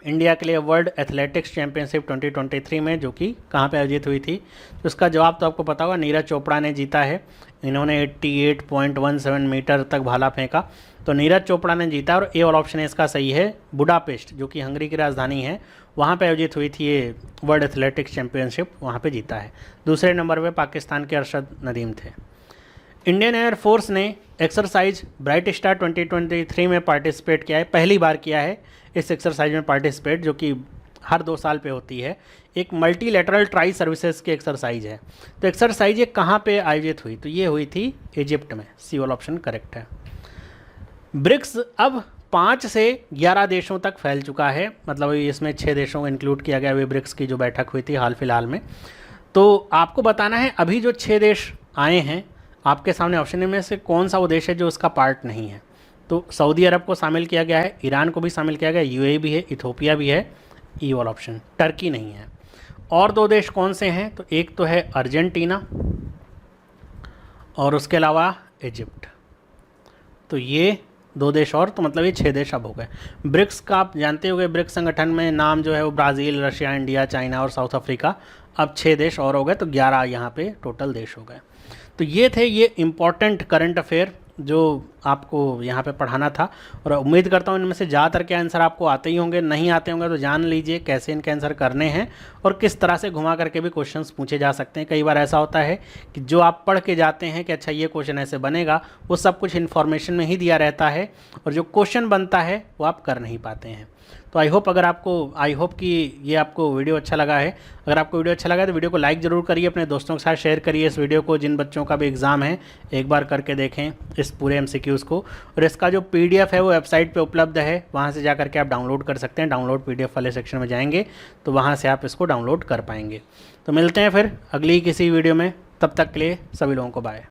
इंडिया के लिए वर्ल्ड एथलेटिक्स चैंपियनशिप 2023 में, जो कि कहाँ पे आयोजित हुई थी। तो इसका जवाब तो आपको पता होगा, नीरज चोपड़ा ने जीता है। इन्होंने 88.17 मीटर तक भाला फेंका, तो नीरज चोपड़ा ने जीता। और ए वाला ऑप्शन है इसका सही है, बुडापेस्ट जो कि हंगरी की राजधानी है, वहाँ पे आयोजित हुई थी ये वर्ल्ड एथलेटिक्स चैंपियनशिप, वहाँ पे जीता है। दूसरे नंबर पे पाकिस्तान के अरशद नदीम थे। इंडियन एयरफोर्स ने एक्सरसाइज ब्राइट स्टार 2023 में पार्टिसिपेट किया है, पहली बार किया है इस एक्सरसाइज में पार्टिसिपेट, जो कि हर 2 साल पे होती है। एक मल्टीलेटरल ट्राई सर्विसेज की एक्सरसाइज है। तो एक्सरसाइज ये कहाँ पे आयोजित हुई, तो ये हुई थी इजिप्ट में। सी वाला ऑप्शन करेक्ट है। ब्रिक्स अब 5 से 11 देशों तक फैल चुका है, मतलब इसमें 6 देशों को इंक्लूड किया गया है ब्रिक्स की जो बैठक हुई थी हाल फिलहाल में। तो आपको बताना है अभी जो 6 देश आए हैं आपके सामने ऑप्शन में से कौन सा वो देश है जो उसका पार्ट नहीं है। तो सऊदी अरब को शामिल किया गया है, ईरान को भी शामिल किया गया, UAE भी है, इथोपिया भी है, ई वाला ऑप्शन, टर्की नहीं है। और 2 देश कौन से हैं, तो एक तो है अर्जेंटीना और उसके अलावा इजिप्ट। तो ये 2 देश और, तो मतलब ये 6 देश अब हो गए। ब्रिक्स का आप जानते हो गए, ब्रिक्स संगठन में नाम जो है वो ब्राज़ील, रशिया, इंडिया, चाइना और साउथ अफ्रीका। अब 6 देश और हो गए, तो 11 यहाँ पे टोटल देश हो गए। तो ये थे ये इम्पॉर्टेंट करंट अफेयर जो आपको यहाँ पे पढ़ाना था, और उम्मीद करता हूँ इनमें से ज़्यादातर के आंसर आपको आते ही होंगे। नहीं आते होंगे तो जान लीजिए कैसे इनके आंसर करने हैं और किस तरह से घुमा करके भी क्वेश्चंस पूछे जा सकते हैं। कई बार ऐसा होता है कि जो आप पढ़ के जाते हैं कि अच्छा ये क्वेश्चन ऐसे बनेगा, वो सब कुछ इन्फॉर्मेशन में ही दिया रहता है और जो क्वेश्चन बनता है वो आप कर नहीं पाते हैं। तो आई होप कि ये आपको वीडियो अच्छा लगा है। अगर आपको वीडियो अच्छा लगा है तो वीडियो को लाइक ज़रूर करिए, अपने दोस्तों के साथ शेयर करिए इस वीडियो को। जिन बच्चों का भी एग्ज़ाम है एक बार करके देखें इस पूरे MCQs को। और इसका जो PDF है वो वेबसाइट पे उपलब्ध है, वहाँ से जा करके आप डाउनलोड कर सकते हैं। डाउनलोड PDF वाले सेक्शन में जाएंगे तो वहाँ से आप इसको डाउनलोड कर पाएंगे। तो मिलते हैं फिर अगली किसी वीडियो में, तब तक के लिए सभी लोगों को बाय।